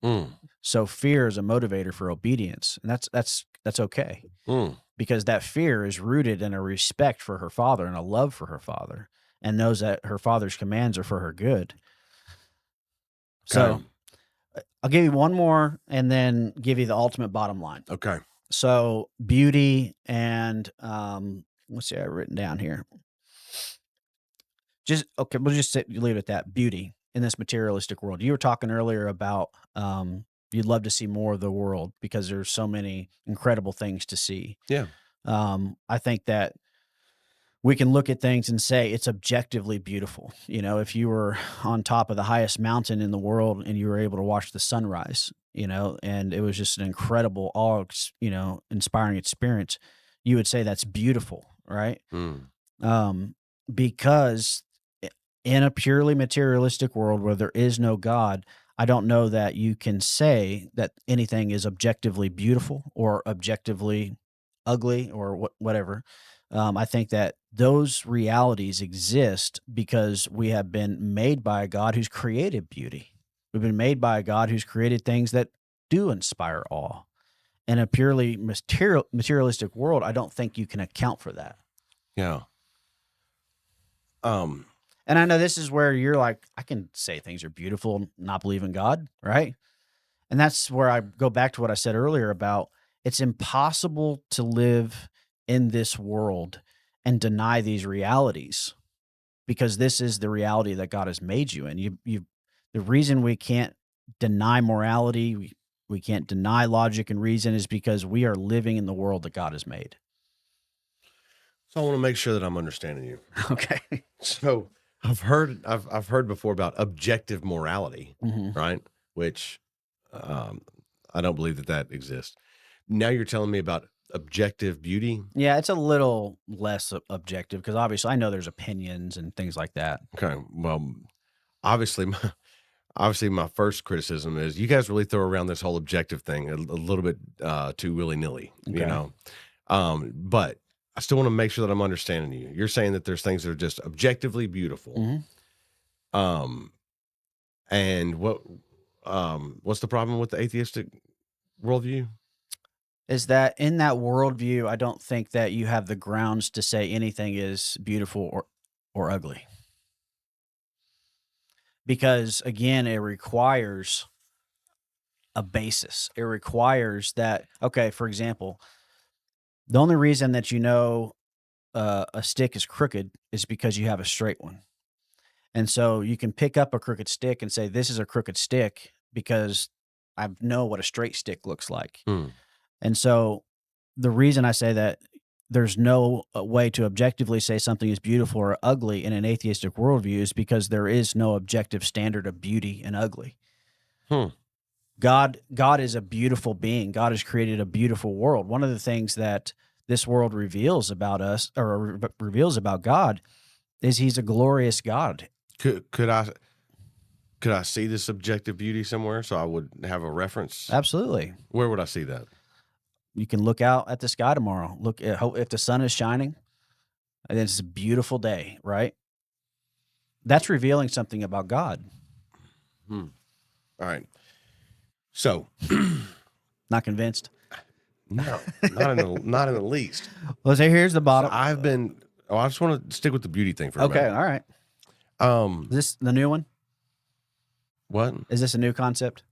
So fear is a motivator for obedience, and that's okay. Because that fear is rooted in a respect for her father and a love for her father, and knows that her father's commands are for her good. So I'll give you one more and then give you the ultimate bottom line. Okay. So beauty and let's see, I've written down here. We'll just leave it at that. Beauty in this materialistic world. You were talking earlier about you'd love to see more of the world because there's so many incredible things to see. Yeah. I think that we can look at things and say it's objectively beautiful. You know, if you were on top of the highest mountain in the world and you were able to watch the sunrise, you know, and it was just an incredible, inspiring experience, you would say that's beautiful, right? Mm. Um, because in a purely materialistic world where there is no God, I don't know that you can say that anything is objectively beautiful or objectively ugly or whatever. I think that those realities exist because we have been made by a God who's created beauty. We've been made by a God who's created things that do inspire awe. In a purely materialistic world, I don't think you can account for that. Yeah. Um, And I know this is where you're like, I can say things are beautiful and not believe in God, right? And that's where I go back to what I said earlier about it's impossible to live in this world and deny these realities because this is the reality that God has made you. And the reason we can't deny morality, we can't deny logic and reason is because we are living in the world that God has made. so I want to make sure that I'm understanding you. Okay. So I've heard before about objective morality, hmm right? Which um, I don't believe that that exists. Now you're telling me about objective beauty. Yeah, it's a little less objective because obviously I know there's opinions and things like that. Okay. Well, obviously, obviously, my first criticism is you guys really throw around this whole objective thing a little bit too willy nilly, you Okay. know. But I still want to make sure that I'm understanding you. You're saying that there's things that are just objectively beautiful. hmm Um, and what's the problem with the atheistic worldview? Is that in that worldview, I don't think that you have the grounds to say anything is beautiful or ugly. Because again, it requires a basis. It requires that, okay, for example, the only reason that a stick is crooked is because you have a straight one. And so you can pick up a crooked stick and say, this is a crooked stick because I know what a straight stick looks like. Hmm. And so the reason I say that there's no way to objectively say something is beautiful or ugly in an atheistic worldview is because there is no objective standard of beauty and ugly. Hmm. God is a beautiful being. God has created a beautiful world. One of the things that this world reveals about us or reveals about God is he's a glorious God. Could I see this objective beauty somewhere so I would have a reference? Absolutely. Where would I see that? You can look out at the sky tomorrow. Look at if the sun is shining, and it's a beautiful day, right? That's revealing something about God. Hmm. All right. So Not convinced. no, not in the least. Well, so here's the So bottom. I've been. Oh, I just want to stick with the beauty thing for a Okay, minute. all right. Um, Is this the new one? what? Is this a new concept?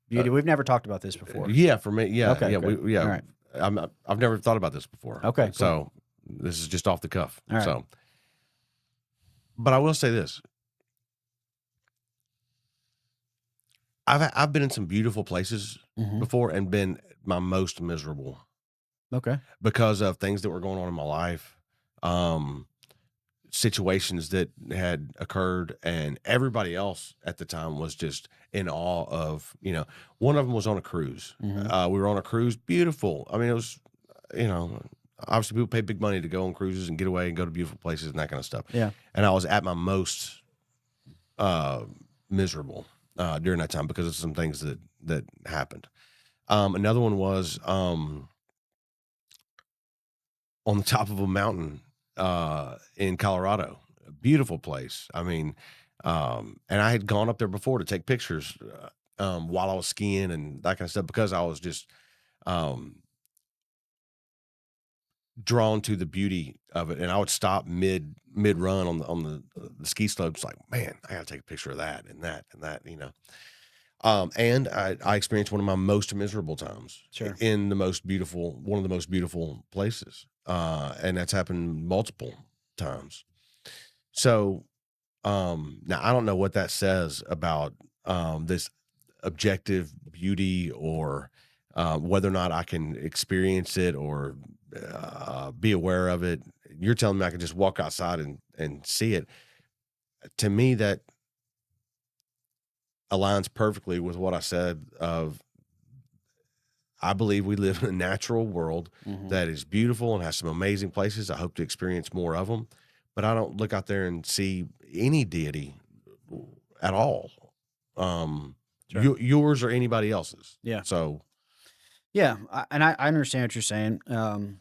Beauty. We've never talked about this before. Yeah, for me, yeah, Okay, yeah, good. yeah. All right. I've never thought about this before. Okay, cool. So this is just off the cuff. All right. So, but I will say this: I've been in some beautiful places Mhm. before and been my most miserable Okay. because of things that were going on in my life, um, situations that had occurred, and everybody else at the time was just in awe of. One of them was on a cruise. Mhm. We were on a cruise, beautiful. I mean, it was, obviously people pay big money to go on cruises and get away and go to beautiful places and that kind of stuff. Yeah. And I was at my most miserable during that time because of some things that happened. Another one was on the top of a mountain in Colorado, a beautiful place. I mean, and I had gone up there before to take pictures while I was skiing and that kind of stuff because I was just um, drawn to the beauty of it. And I would stop mid run on the ski slopes, like, man, I got to take a picture of that and that and that. And I experienced one of my most miserable times Sure. in one of the most beautiful places. And that's happened multiple times. So, now I don't know what that says about, this objective beauty or, whether or not I can experience it or be aware of it. You're telling me I can just walk outside and see it. To me, that aligns perfectly with what I said of I believe we live in a natural world that is beautiful and has some amazing places. I hope to experience more of them, but I don't look out there and see any deity at all. Sure. Yours or anybody else's. Yeah. So, Yeah. I understand what you're saying. The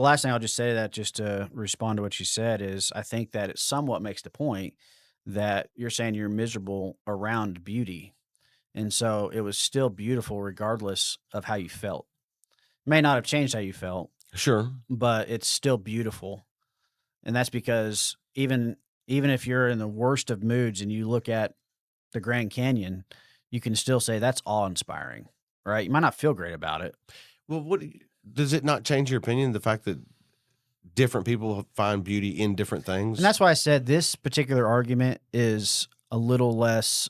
last thing I'll just say to that, just to respond to what you said, is I think that it somewhat makes the point that you're saying you're miserable around beauty. And so it was still beautiful regardless of how you felt. May not have changed how you felt, sure. but it's still beautiful. And that's because even if you're in the worst of moods and you look at the Grand Canyon, you can still say that's awe-inspiring, right? You might not feel great about it. Well, does it not change your opinion? The fact that different people find beauty in different things? And that's why I said this particular argument is a little less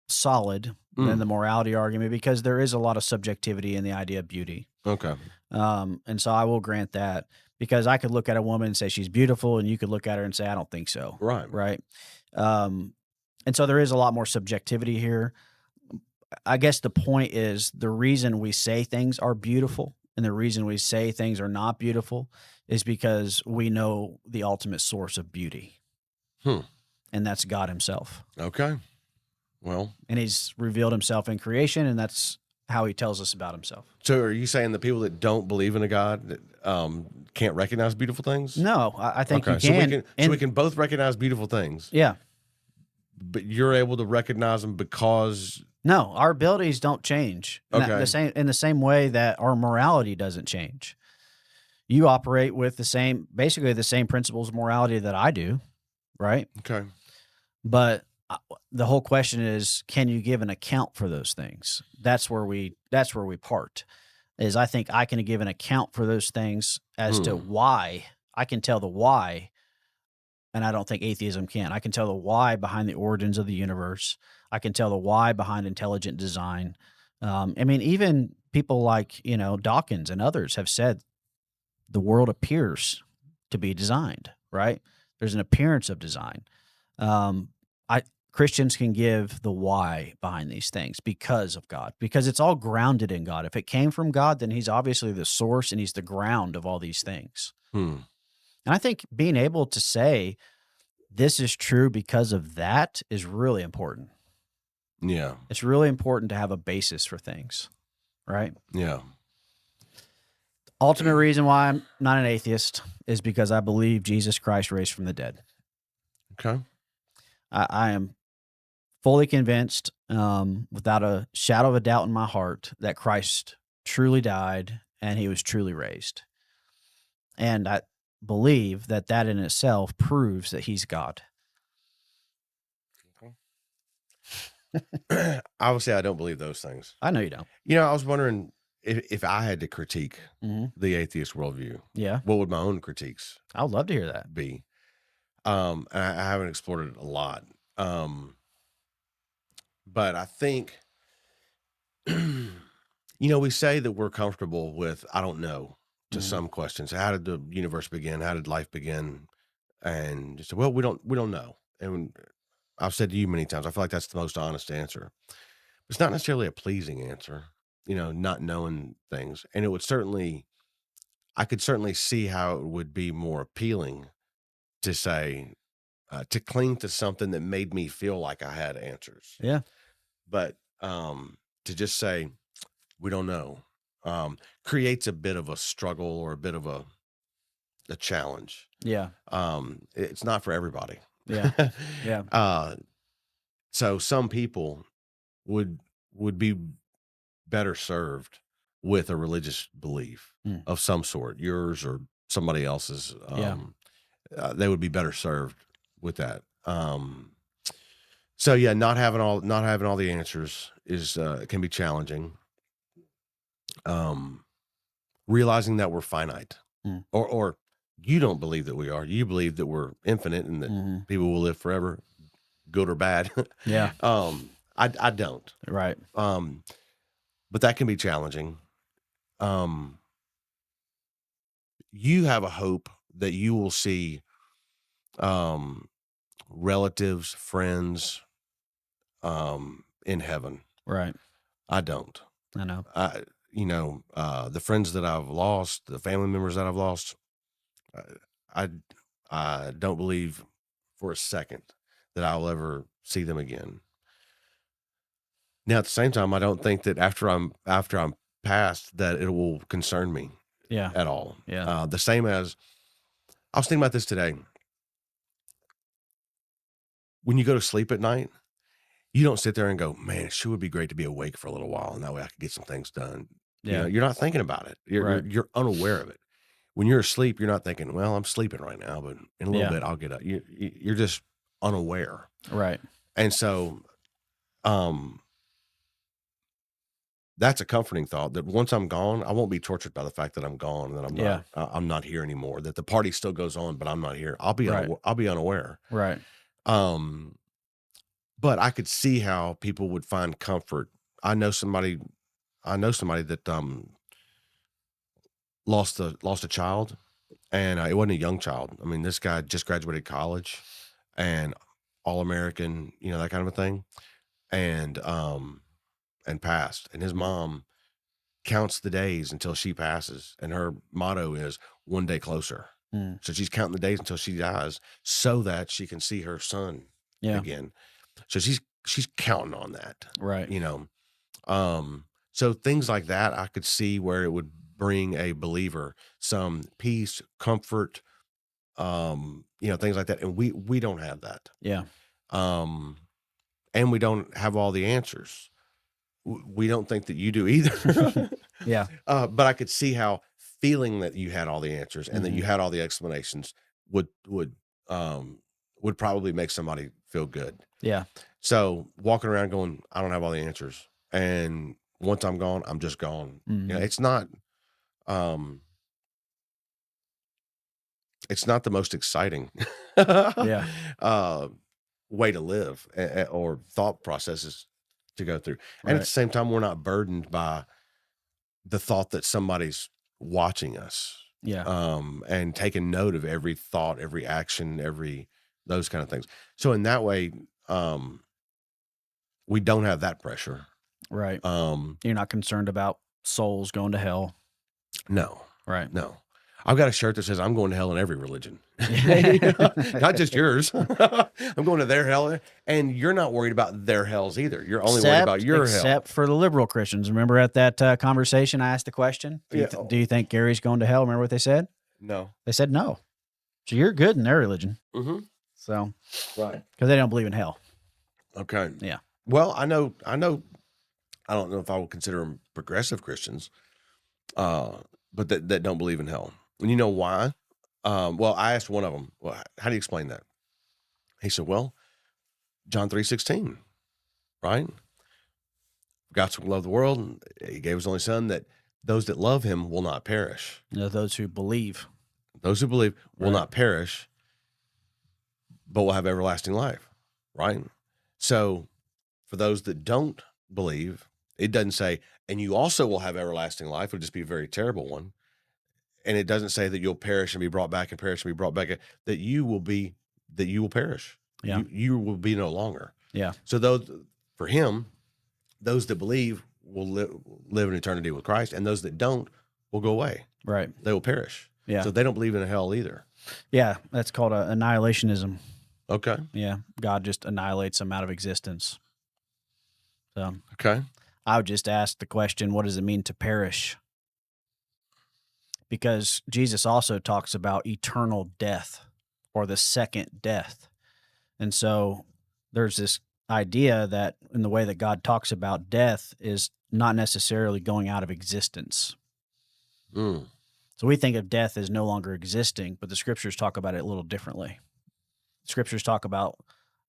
solid than the morality argument, because there is a lot of subjectivity in the idea of beauty. Okay. And so I will grant that, because I could look at a woman and say she's beautiful, and you could look at her and say, I don't think so. Right. Right. And so there is a lot more subjectivity here. I guess the point is, the reason we say things are beautiful and the reason we say things are not beautiful is because we know the ultimate source of beauty. And that's God himself. Okay. Well, and he's revealed himself in creation, and that's how he tells us about himself. So are you saying the people that don't believe in a God that, can't recognize beautiful things? No, I think okay. you can. So we can both recognize beautiful things. Yeah. But you're able to recognize them because... No, our abilities don't change. Okay. In the same way that our morality doesn't change. You operate with basically the same principles of morality that I do, right? Okay. But the whole question is, can you give an account for those things? That's where we part. Is I think I can give an account for those things as to why. I can tell the why, and I don't think atheism can. I can tell the why behind the origins of the universe. I can tell the why behind intelligent design. I mean, even people like, Dawkins and others have said the world appears to be designed, right? There's an appearance of design. Christians can give the why behind these things because of God, because it's all grounded in God. If it came from God, then he's obviously the source and he's the ground of all these things. And I think being able to say this is true because of that is really important. Yeah. It's really important to have a basis for things, right? Yeah. Ultimate reason why I'm not an atheist is because I believe Jesus Christ raised from the dead. Okay. I am fully convinced, without a shadow of a doubt in my heart, that Christ truly died and he was truly raised. And I believe that in itself proves that he's God. Okay. Obviously, I don't believe those things. I know you don't. I was wondering if I had to critique the atheist worldview, what would my own critiques I would love to hear that. be? And I haven't explored it a lot. But I think, we say that we're comfortable with, I don't know, to some questions. How did the universe begin? How did life begin? And just, well, we don't know. And I've said to you many times, I feel like that's the most honest answer. It's not necessarily a pleasing answer, not knowing things. And I could certainly see how it would be more appealing to say, to cling to something that made me feel like I had answers. Yeah. But to just say, we don't know, creates a bit of a struggle or a bit of a challenge. Yeah. It's not for everybody. Yeah. Yeah. So some people would be better served with a religious belief of some sort, yours or somebody else's. They would be better served with that. So yeah, not having all the answers is can be challenging. Realizing that we're finite, or you don't believe that we are. You believe that we're infinite and that people will live forever, good or bad. Yeah. I don't. Right. but that can be challenging. Um, you have a hope that you will see um, relatives, friends in heaven. Right. I don't. I know. The friends that I've lost, the family members that I've lost, I I don't believe for a second that I'll ever see them again. Now, at the same time, I don't think that after I'm past that it will concern me Yeah. at all. Yeah. The same as I was thinking about this today. When you go to sleep at night, you don't sit there and go, "Man, it sure would be great to be awake for a little while, and that way I could get some things done." Yeah. You're not thinking about it. You're Right. you're, you're unaware of it. When you're asleep, you're not thinking, "Well, I'm sleeping right now, but in a little Yeah. bit I'll get up." You're just unaware, Right. and so um, that's a comforting thought. That once I'm gone, I won't be tortured by the fact that I'm gone and that Yeah. I'm not here anymore. That the party still goes on, but I'm not here. Right. I'll be unaware. Right. Um, but I could see how people would find comfort. I know somebody. I know somebody that lost a child, and it wasn't a young child. I mean, this guy just graduated college, and all American, that kind of a thing, and and passed. And his mom counts the days until she passes, and her motto is "one day closer." Mm. So she's counting the days until she dies, so that she can see her son Yeah. again. So she's counting on that, Right. you know. So things like that, I could see where it would bring a believer some peace, comfort, things like that. And we don't have that. Yeah. Um, and we don't have all the answers. We don't think that you do either. Yeah. But I could see how feeling that you had all the answers and that Mhm. you had all the explanations would probably make somebody feel good. Yeah. So walking around going, I don't have all the answers. And once I'm gone, I'm just gone. Mhm. Um, it's not the most exciting Yeah. uh, way to live or thought processes to go through. And at the Right. same time, we're not burdened by the thought that somebody's watching us Yeah. and taking note of every thought, every action, those kind of things. So in that way, we don't have that pressure. Right. Um, You're not concerned about souls going to hell. no, Right. no. I've got a shirt that says I'm going to hell in every religion, Yeah. not just yours. I'm going to their hell, and you're not worried about their hells either. You're only worried about your hell. Except for the liberal Christians. Remember at that conversation, I asked the question, Yeah. do you think Gary's going to hell? Remember what they said? No. They said no. So you're good in their religion. Mm-hmm. So, Right. because they don't believe in hell. Okay. Yeah. Well, I know. I don't know if I would consider them progressive Christians, but that don't believe in hell. And you know why? Well, I asked one of them, well, how do you explain that? He said, well, John 3:16, right? God so loved the world, and he gave his only son that those that love him will not perish. Those who believe. Those who believe will Right. not perish, but will have everlasting life, right? So for those that don't believe, it doesn't say, and you also will have everlasting life. It'll just be a very terrible one. And it doesn't say that you'll perish and be brought back and perish and be brought back, that you will perish. Yeah. You will be no longer. Yeah. So for him, those that believe will live in eternity with Christ, and those that don't will go away. Right. They will perish. Yeah. So they don't believe in a hell either. Yeah. That's called annihilationism. Okay. Yeah. God just annihilates them out of existence. So Okay. I would just ask the question, what does it mean to perish? Because Jesus also talks about eternal death or the second death. And so there's this idea that in the way that God talks about death is not necessarily going out of existence. Mm. So we think of death as no longer existing, but the scriptures talk about it a little differently. Scriptures talk about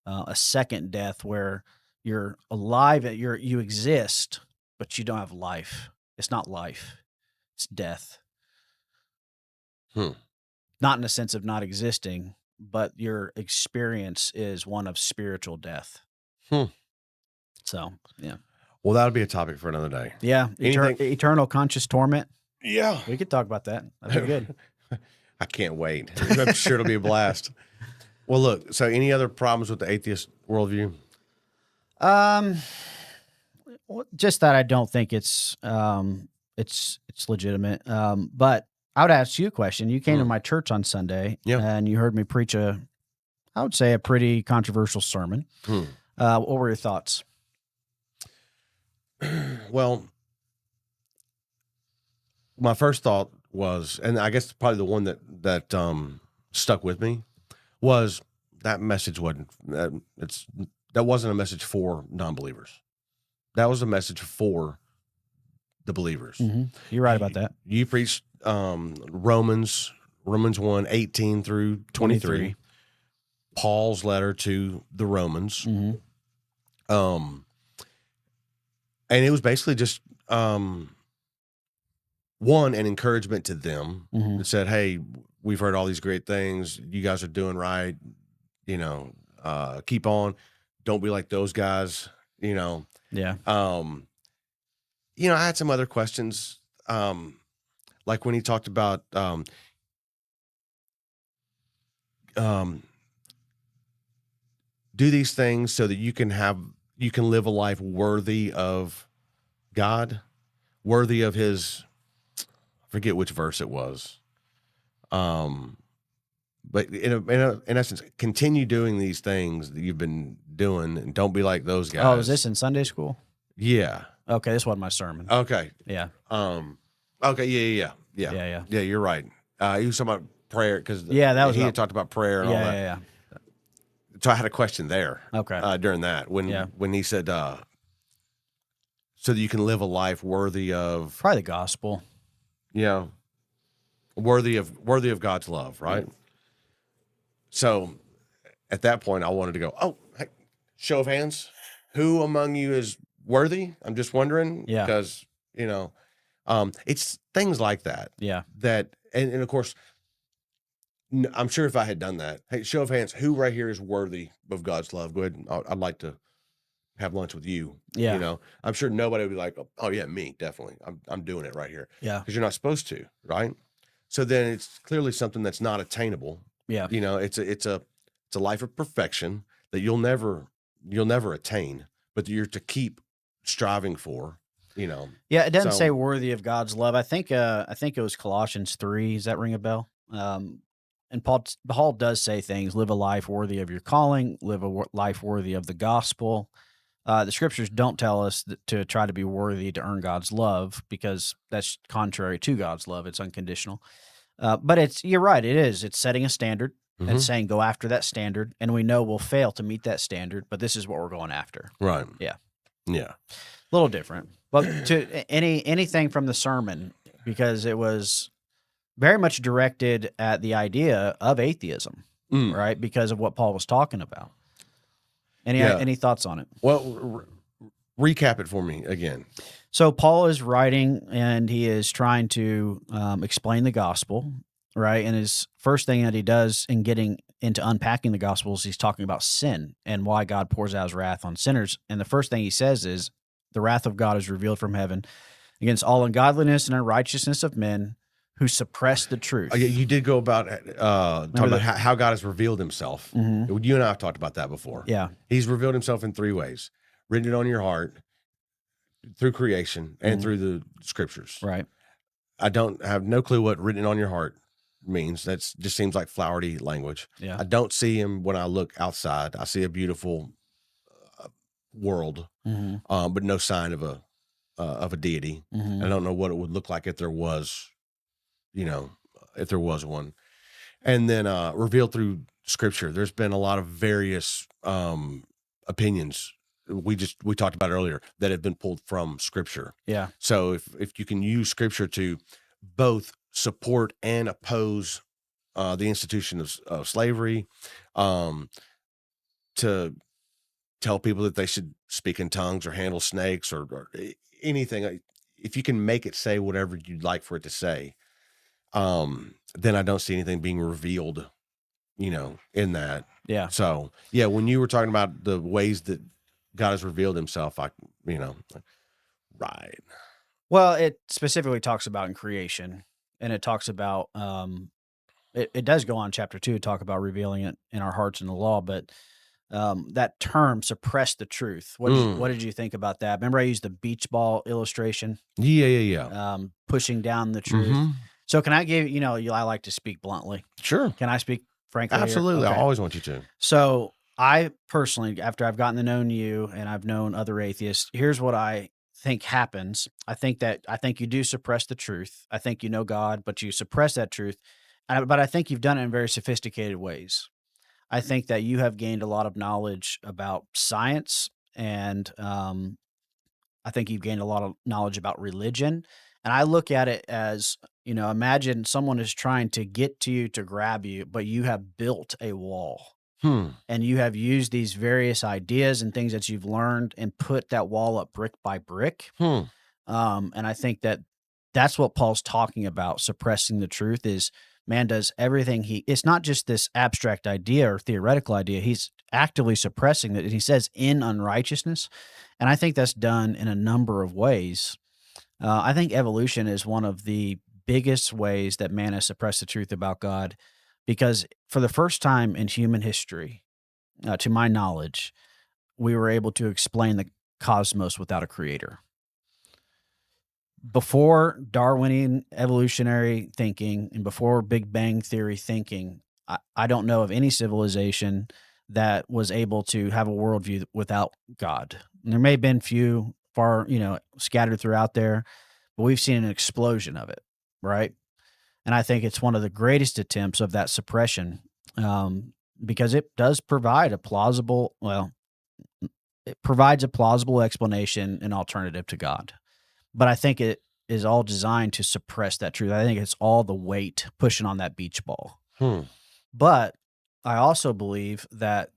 a second death where you're alive, you exist, but you don't have life. It's not life, it's death. Not in the sense of not existing, but your experience is one of spiritual death. Hmm. So, yeah. Well, that'll be a topic for another day. Yeah. Anything? Eternal conscious torment. Yeah. We could talk about that. That'd be good. I can't wait. I'm sure it'll be a blast. Well, look, so any other problems with the atheist worldview? Just that I don't think it's legitimate. But I would ask you a question. You came to my church on Sunday, and you heard me preach I would say a pretty controversial sermon. What were your thoughts? Well, my first thought was, and I guess probably the one that stuck with me, was that message wasn't that wasn't a message for non-believers. That was a message for the believers. Mm-hmm. You're right about that. You preached Romans 1:18 through 23, Paul's letter to the Romans. Mm-hmm. And it was basically just one, an encouragement to them. It said, hey, we've heard all these great things. You guys are doing right. Keep on. Don't be like those guys, Yeah. I had some other questions. Like when he talked about do these things so that you can live a life worthy of God, worthy of his, I forget which verse it was. But in essence, continue doing these things that you've been doing and don't be like those guys. Oh, is this in Sunday school? Yeah. Okay. This wasn't my sermon. Okay. Yeah. Okay. Yeah. Yeah, you're right. He was talking about prayer because he had talked about prayer and all that. Yeah. So I had a question there. Okay. During that when he said, so that you can live a life worthy of probably the gospel. Yeah. Worthy of God's love, right? Yeah. So at that point I wanted to go, oh, hey, show of hands. Who among you is worthy? I'm just wondering. Yeah. Because, it's things like that. Yeah. That, and of course, I'm sure if I had done that, hey, show of hands, who right here is worthy of God's love? Go ahead. I'd like to have lunch with you. Yeah. I'm sure nobody would be like, oh yeah, me, definitely. I'm doing it right here. Yeah. Because you're not supposed to, right? So then it's clearly something that's not attainable. Yeah. It's a life of perfection that you'll never attain, but you're to keep striving for, Yeah, it doesn't say worthy of God's love. I think it was Colossians 3. Does that ring a bell? And Paul does say things, live a life worthy of your calling, live a life worthy of the gospel. The scriptures don't tell us to try to be worthy to earn God's love, because that's contrary to God's love. It's unconditional. But you're right. It's setting a standard and saying, go after that standard. And we know we'll fail to meet that standard, but this is what we're going after. Right. Yeah. Yeah. A little different, but to anything from the sermon, because it was very much directed at the idea of atheism, right? Because of what Paul was talking about. Any thoughts on it? Well, recap it for me again. So Paul is writing, and he is trying to explain the gospel, right? And his first thing that he does in getting into unpacking the gospels, he's talking about sin and why God pours out his wrath on sinners. And the first thing he says is, the wrath of God is revealed from heaven against all ungodliness and unrighteousness of men who suppress the truth. You did go about talking about how God has revealed himself. Mm-hmm. You and I have talked about that before. Yeah. He's revealed himself in 3 ways: written it on your heart, through creation, and through the scriptures. Right. I don't have no clue what written on your heart means. That just seems like flowery language. Yeah. I don't see him when I look outside. I see a beautiful world, but no sign of a deity. I don't know what it would look like if there was, one. And then revealed through scripture. There's been a lot of various opinions we talked about earlier that have been pulled from scripture. Yeah. So if you can use scripture to both support and oppose the institution of slavery, to tell people that they should speak in tongues or handle snakes or anything, if you can make it say whatever you'd like for it to say, then I don't see anything being revealed, in that. Yeah. So yeah, when you were talking about the ways that God has revealed himself. Like, right. Well, it specifically talks about in creation, and it talks about it does go on chapter 2 talk about revealing it in our hearts in the law, but that term suppress the truth. What did you think about that? Remember I used the beach ball illustration, Yeah. pushing down the truth. Mm-hmm. So can I give I like to speak bluntly. Sure. Can I speak frankly here? Absolutely. I Okay. always want you to. So I personally, after I've gotten to know you and I've known other atheists, here's what I think happens. I think you do suppress the truth. I think you know God, but you suppress that truth. But I think you've done it in very sophisticated ways. I think that you have gained a lot of knowledge about science, and I think you've gained a lot of knowledge about religion. And I look at it as, imagine someone is trying to get to you to grab you, but you have built a wall and you have used these various ideas and things that you've learned and put that wall up brick by brick. And I think that that's what Paul's talking about. Suppressing the truth is man does everything it's not just this abstract idea or theoretical idea. He's actively suppressing it. And he says in unrighteousness. And I think that's done in a number of ways. I think evolution is one of the biggest ways that man has suppressed the truth about God, because for the first time in human history, to my knowledge, we were able to explain the cosmos without a creator. Before Darwinian evolutionary thinking and before Big Bang Theory thinking, I don't know of any civilization that was able to have a worldview without God. And there may have been few far, scattered throughout there, but we've seen an explosion of it, right? And I think it's one of the greatest attempts of that suppression, because it does provide it provides a plausible explanation and alternative to God. But I think it is all designed to suppress that truth. I think it's all the weight pushing on that beach ball. But I also believe that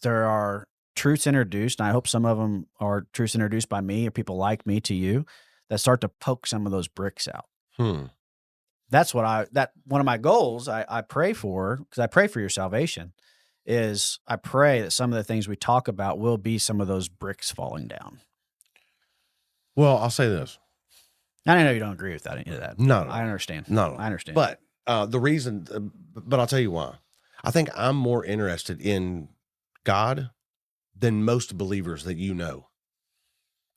there are truths introduced, and I hope some of them are truths introduced by me or people like me to you that start to poke some of those bricks out. That's one of my goals I pray for, because I pray for your salvation, is I pray that some of the things we talk about will be some of those bricks falling down. Well, I'll say this. I know you don't agree with that. Any of that. No. I understand. No. I understand. But the reason, but I'll tell you why. I think I'm more interested in God than most believers that you know.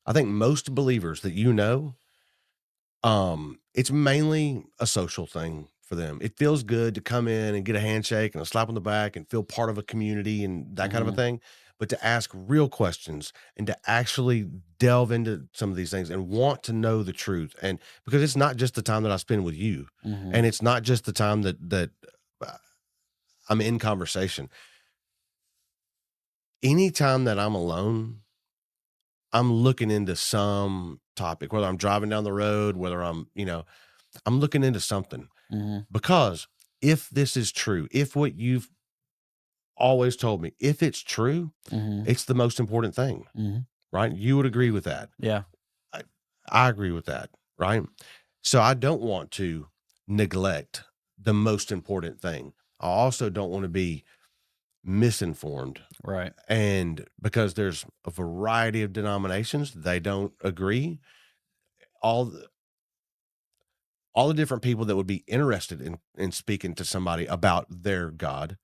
I think most believers that you know, it's mainly a social thing for them. It feels good to come in and get a handshake and a slap on the back and feel part of a community and that kind of a thing. But to ask real questions and to actually delve into some of these things and want to know the truth. And because it's not just the time that I spend with you, and it's not just the time that I'm in conversation. Anytime that I'm alone, I'm looking into some topic, whether I'm driving down the road, whether I'm looking into something. Because if this is true, if what you've always told me, if it's true, it's the most important thing, right? You would agree with that. Yeah. I agree with that, right? So I don't want to neglect the most important thing. I also don't want to be misinformed. Right. And because there's a variety of denominations, they don't agree. All the different people that would be interested in speaking to somebody about their God,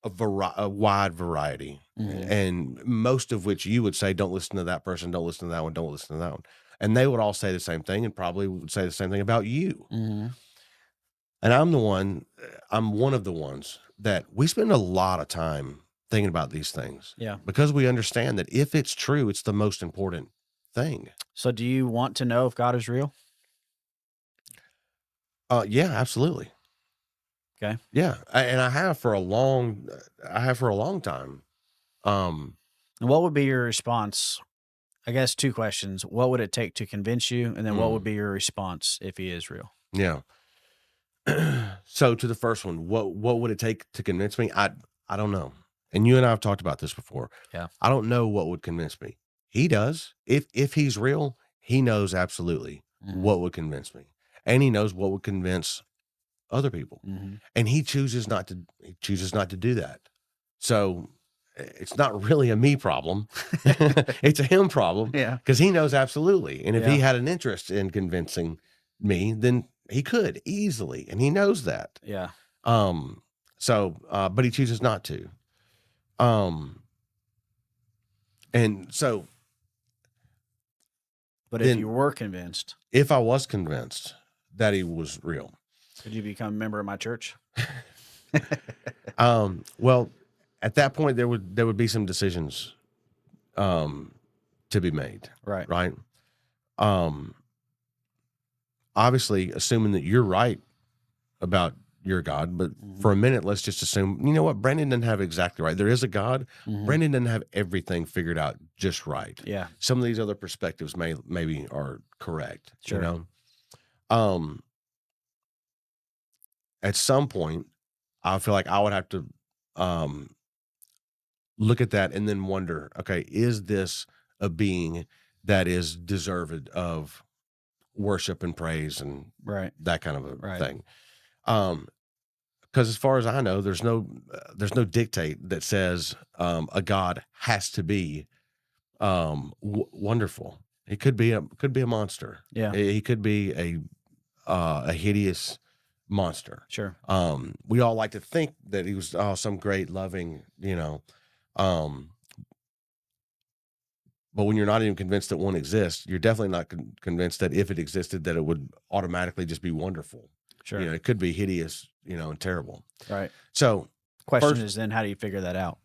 a wide variety, and most of which you would say, don't listen to that person, don't listen to that one, don't listen to that one. And they would all say the same thing and probably would say the same thing about you. And I'm one of the ones that we spend a lot of time thinking about these things. Yeah. Because we understand that if it's true, it's the most important thing. So do you want to know if God is real? Yeah, absolutely. Okay. Yeah. And I have for a long time. And what would be your response? I guess 2 questions. What would it take to convince you? And then what would be your response if he is real? Yeah. So to the first one, what would it take to convince me? I don't know. And you and I have talked about this before. Yeah. I don't know what would convince me. He does. If he's real, he knows absolutely what would convince me. And he knows what would convince other people. And he chooses not to do that. So it's not really a me problem. It's a him problem. Yeah. Because he knows absolutely. And if he Yeah. had an interest in convincing me, then he could easily, and he knows that. Yeah. But he chooses not to. And so But then, if you were convinced, if I was convinced that he was real, could you become a member of my church? well, at that point there would be some decisions to be made. Right. Right. Obviously, assuming that you're right about your God, but for a minute, let's just assume, you know what, Brandon doesn't have exactly right. There is a God. Brandon doesn't have everything figured out just right. Yeah. Some of these other perspectives maybe are correct. Sure. You know, at some point, I feel like I would have to look at that and then wonder, okay, is this a being that is deserved of worship and praise and Right. that kind of a Right. thing? Because as far as I know, there's no dictate that says a God has to be wonderful. It could be a monster. Yeah. He could be a hideous monster. Sure. We all like to think that he was some great, loving, you know. But when you're not even convinced that one exists, you're definitely not convinced that if it existed, that it would automatically just be wonderful. Sure. You know, it could be hideous, you know, and terrible. Right. So, Question is then, how do you figure that out?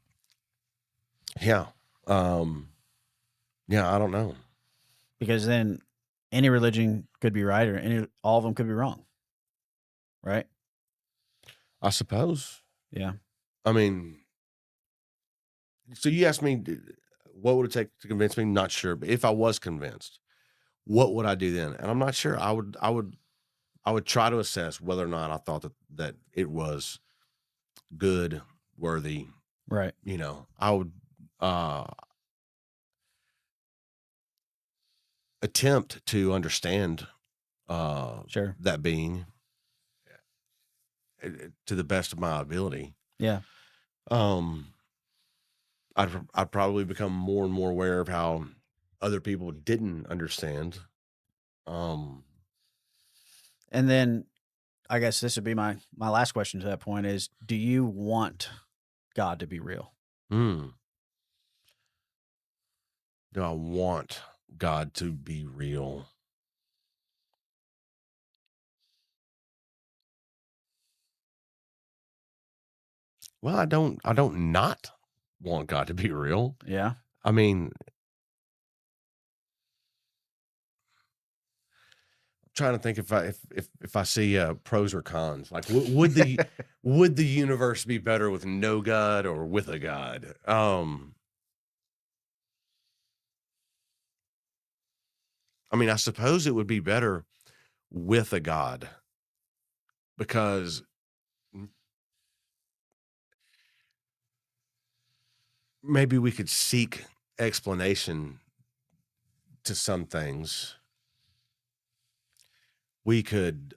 yeah, I don't know. Because then any religion could be right, or all of them could be wrong. Right. I suppose. Yeah. I mean, so you asked me, what would it take to convince me? Not sure, but if I was convinced, what would I do then? And I'm not sure. I would try to assess whether or not I thought that it was good, worthy. Right. You know, I would attempt to understand Sure. that being to the best of my ability. Yeah. I'd probably become more and more aware of how other people didn't understand. And then I guess this would be my last question to that point is, do you want God to be real? Do I want God to be real? Well, I don't not want God to be real. Yeah. I mean, trying to think if I see pros or cons. Like, would the universe be better with no God or with a God? I mean, I suppose it would be better with a God, because maybe we could seek explanation to some things. We could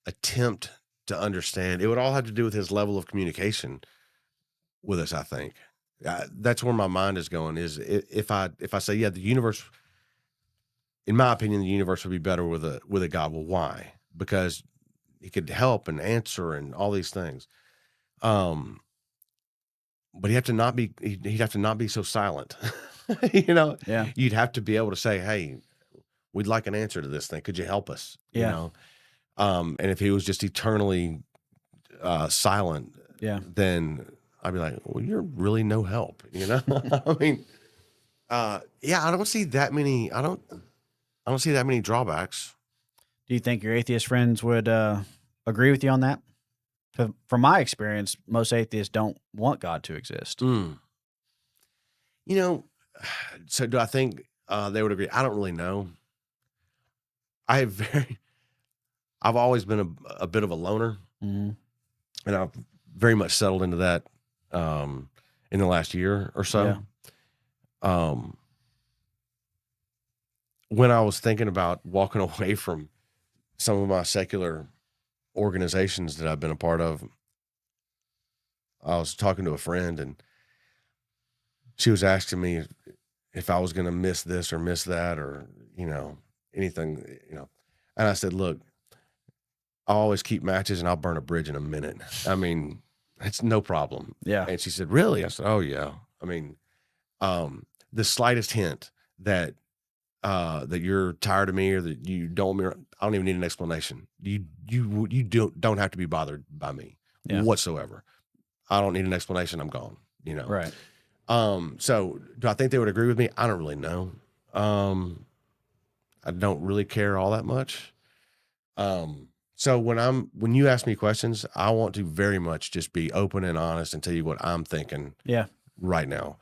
attempt to understand. It would all have to do with his level of communication with us, I think. That's where my mind is going, is if I say, yeah, the universe, in my opinion, the universe would be better with a God. Well, why? Because he could help and answer and all these things. But he'd have to not be so silent. You know, Yeah. you'd have to be able to say, hey, we'd like an answer to this thing. Could you help us? Yeah. You know? And if he was just eternally silent, Yeah. then I'd be like, well, you're really no help, you know? I mean, yeah, I don't see that many drawbacks. Do you think your atheist friends would agree with you on that? From my experience, most atheists don't want God to exist. You know, so do I think they would agree? I don't really know. I've always been a bit of a loner, Mm-hmm. and I've very much settled into that in the last year or so. Yeah. When I was thinking about walking away from some of my secular organizations that I've been a part of, I was talking to a friend, and she was asking me if I was going to miss this or miss that, or anything, and I said, look, I always keep matches, and I'll burn a bridge in a minute. I mean, it's no problem. Yeah. And she said, really? I said, oh yeah. I mean, the slightest hint that that you're tired of me, or that you don't want me, I don't even need an explanation. You don't have to be bothered by me Yeah. whatsoever. I don't need an explanation. I'm gone. Right. So do I think they would agree with me? I don't really know. I don't really care all that much. So when you ask me questions, I want to very much just be open and honest and tell you what I'm thinking Yeah. right now.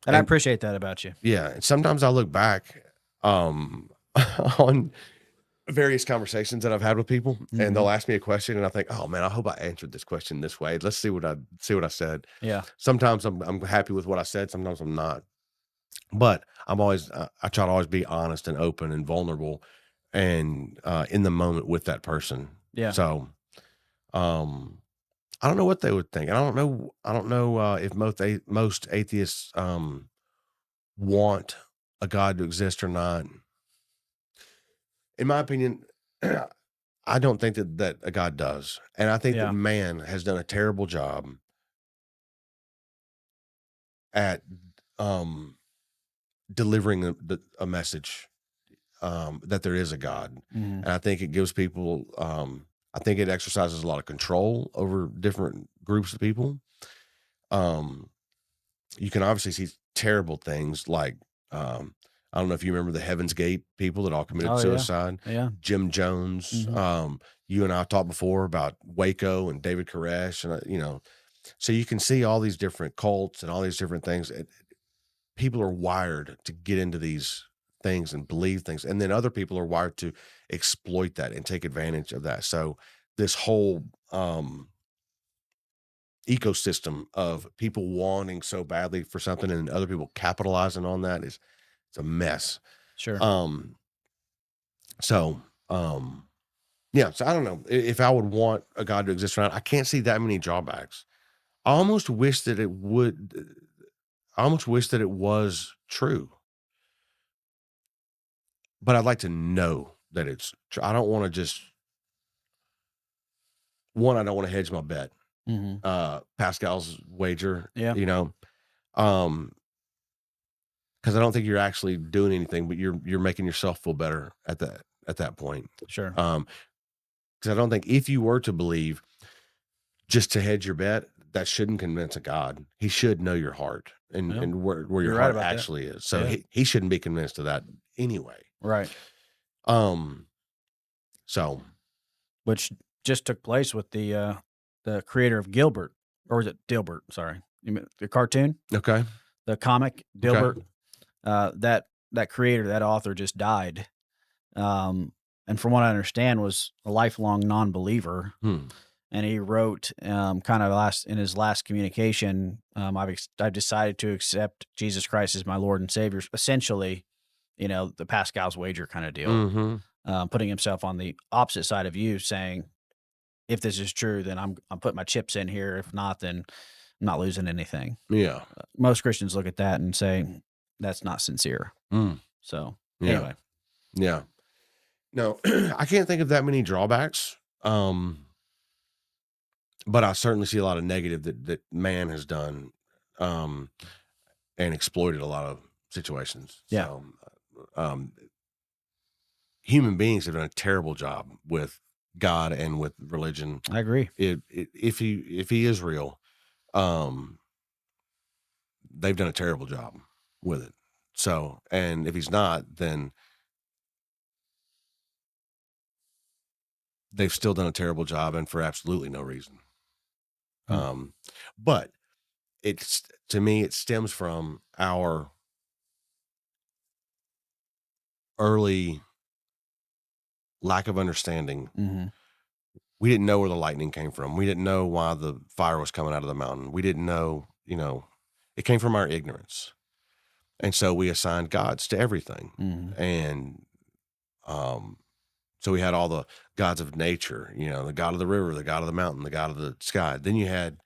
And I appreciate that about you. Yeah, and sometimes I look back on various conversations that I've had with people, and they'll ask me a question, and I think, "Oh man, I hope I answered this question this way. Let's see what I said." Yeah. Sometimes I'm happy with what I said. Sometimes I'm not. But I'm always I try to always be honest and open and vulnerable, and in the moment with that person. Yeah. So, um, I don't know what they would think, and I don't know if most atheists want a God to exist or not. In my opinion, I don't think that a God does, and I think that Yeah. man has done a terrible job at um, delivering a message that there is a God, Mhm. and I think it gives people. I think it exercises a lot of control over different groups of people. Um, you can obviously see terrible things like I don't know if you remember the Heaven's Gate people that all committed Oh, yeah. suicide. Yeah. Jim Jones. Mhm. You and I talked before about Waco and David Koresh, and so you can see all these different cults and all these different things. People are wired to get into these things and believe things, and then other people are wired to exploit that and take advantage of that. So this whole ecosystem of people wanting so badly for something and other people capitalizing on that is it's a mess. Sure. Um, so yeah, so I don't know if I would want a God to exist around. I can't see that many drawbacks. I almost wish that it would. I almost wish that it was true, but I'd like to know that it's true. I don't want to just one. I don't want to hedge my bet. Mhm. Pascal's wager, Yeah. um, because I don't think you're actually doing anything, but you're making yourself feel better at that point. Sure. Because I don't think if you were to believe just to hedge your bet, that shouldn't convince a God. He should know your heart and Yeah. where your You're right heart about that. actually is. So Yeah. he shouldn't be convinced of that anyway. Right. Um, so Which just took place with the creator of Gilbert, or was it Dilbert? Sorry. You mean the cartoon? okay, The comic okay, Dilbert? That creator, that author just died. And from what I understand was a lifelong non-believer, hmm, and he wrote kind of last in his last communication, I've decided to accept Jesus Christ as my Lord and Savior. Essentially, the Pascal's wager kind of deal, mm-hmm, putting himself on the opposite side of you, saying, if this is true, then I'm putting my chips in here. If not, then I'm not losing anything. yeah, Most Christians look at that and say that's not sincere. mm, So yeah, anyway, yeah. No, I can't think of that many drawbacks. But I certainly see a lot of negative that man has done, um, and exploited a lot of situations. yeah, So, um, human beings have done a terrible job with God and with religion. I agree. If he is real, um, they've done a terrible job with it. So, and if he's not, then they've still done a terrible job, and for absolutely no reason. Mm. Um, but it's to me, it stems from our early lack of understanding. Hmm. We didn't know where the lightning came from. We didn't know why the fire was coming out of the mountain. We didn't know, it came from our ignorance. And so we assigned gods to everything. Hmm. And um, so we had all the gods of nature, the god of the river, the god of the mountain, the god of the sky. Then you had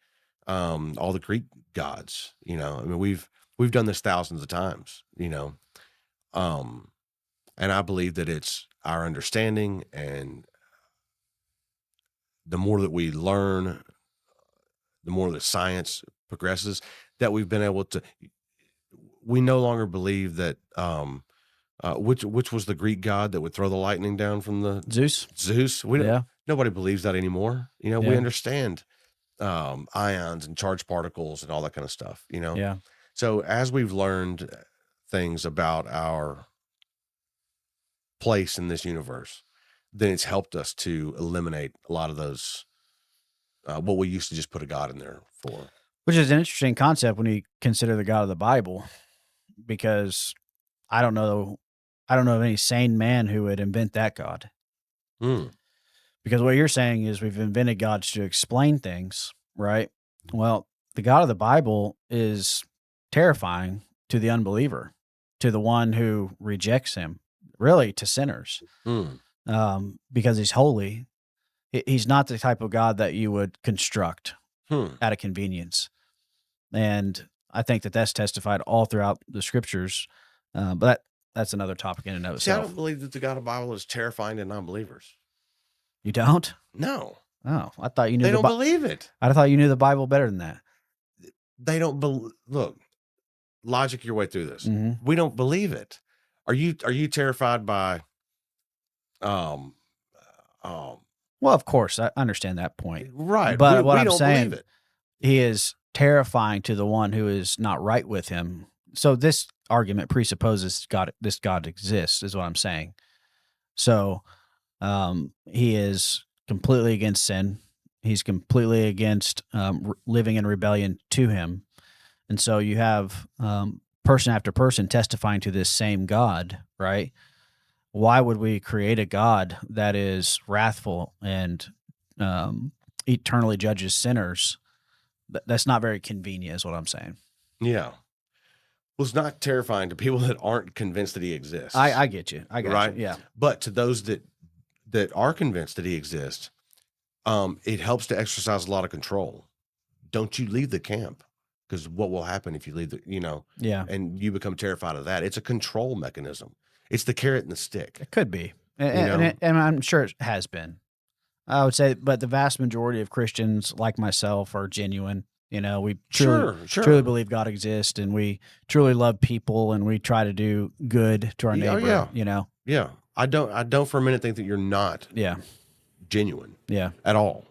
all the Greek gods. You know, I mean, we've done this thousands of times. You know, um, and I believe that it's our understanding, and the more that we learn, the more that science progresses, that we've been able to. We no longer believe that. Which was the Greek god that would throw the lightning down from the Zeus. Zeus? We don't. Yeah. Nobody believes that anymore. You know, we Yeah. understand ions and charged particles and all that kind of stuff. You know, Yeah. so as we've learned things about our place in this universe, then it's helped us to eliminate a lot of those what we used to just put a god in there for. Which is an interesting concept when you consider the God of the Bible, because I don't know of any sane man who would invent that God. Mm. Because what you're saying is we've invented gods to explain things, right? Well, the God of the Bible is terrifying to the unbeliever, to the one who rejects him, really to sinners, Mm. because he's holy. He's not the type of God that you would construct out of convenience. And I think that that's testified all throughout the scriptures. But that's another topic in and of See, I itself. don't believe that the God of the Bible is terrifying to non-believers. You don't? No, Oh, I thought you knew they don't believe it. I thought you knew the Bible better than that. They don't look. Logic your way through this. Mhm. We don't believe it. Are you terrified by um Well, of course, I understand that point. right? But what we I'm don't saying, believe it. he is terrifying to the one who is not right with him. So this argument presupposes this God exists, is what I'm saying. So he is completely against sin. He's completely against living in rebellion to him. And so you have person after person testifying to this same God, right? Why would we create a God that is wrathful and eternally judges sinners? That's not very convenient, is what I'm saying. Yeah. Well, it's not terrifying to people that aren't convinced that he exists. I get you. I got right? you. Yeah. But to those that are convinced that he exists, it helps to exercise a lot of control. Don't you leave the camp, because what will happen if you leave the, Yeah. and you become terrified of that? It's a control mechanism. It's the carrot and the stick. It could be. And I'm sure it has been. I would say, but the vast majority of Christians like myself are genuine. We truly believe God exists, and we truly love people, and we try to do good to our neighbor. Yeah. I don't for a minute think that you're not genuine at all.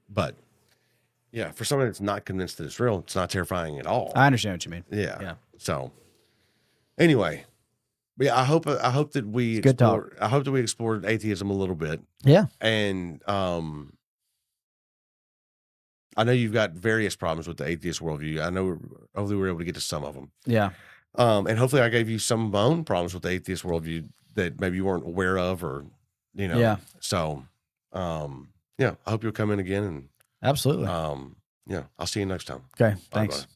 But yeah, for someone that's not convinced that it's real, it's not terrifying at all. I understand what you mean. Yeah. So anyway, yeah, I hope that we good talk. I hope that we explored atheism a little bit. Yeah. And I know you've got various problems with the atheist worldview. I know hopefully we were able to get to some of them. Yeah. And hopefully I gave you some of my own problems with the atheist worldview that maybe you weren't aware of, or Yeah. So I hope you'll come in again, and Absolutely. I'll see you next time. Okay. Bye, Thanks. brother.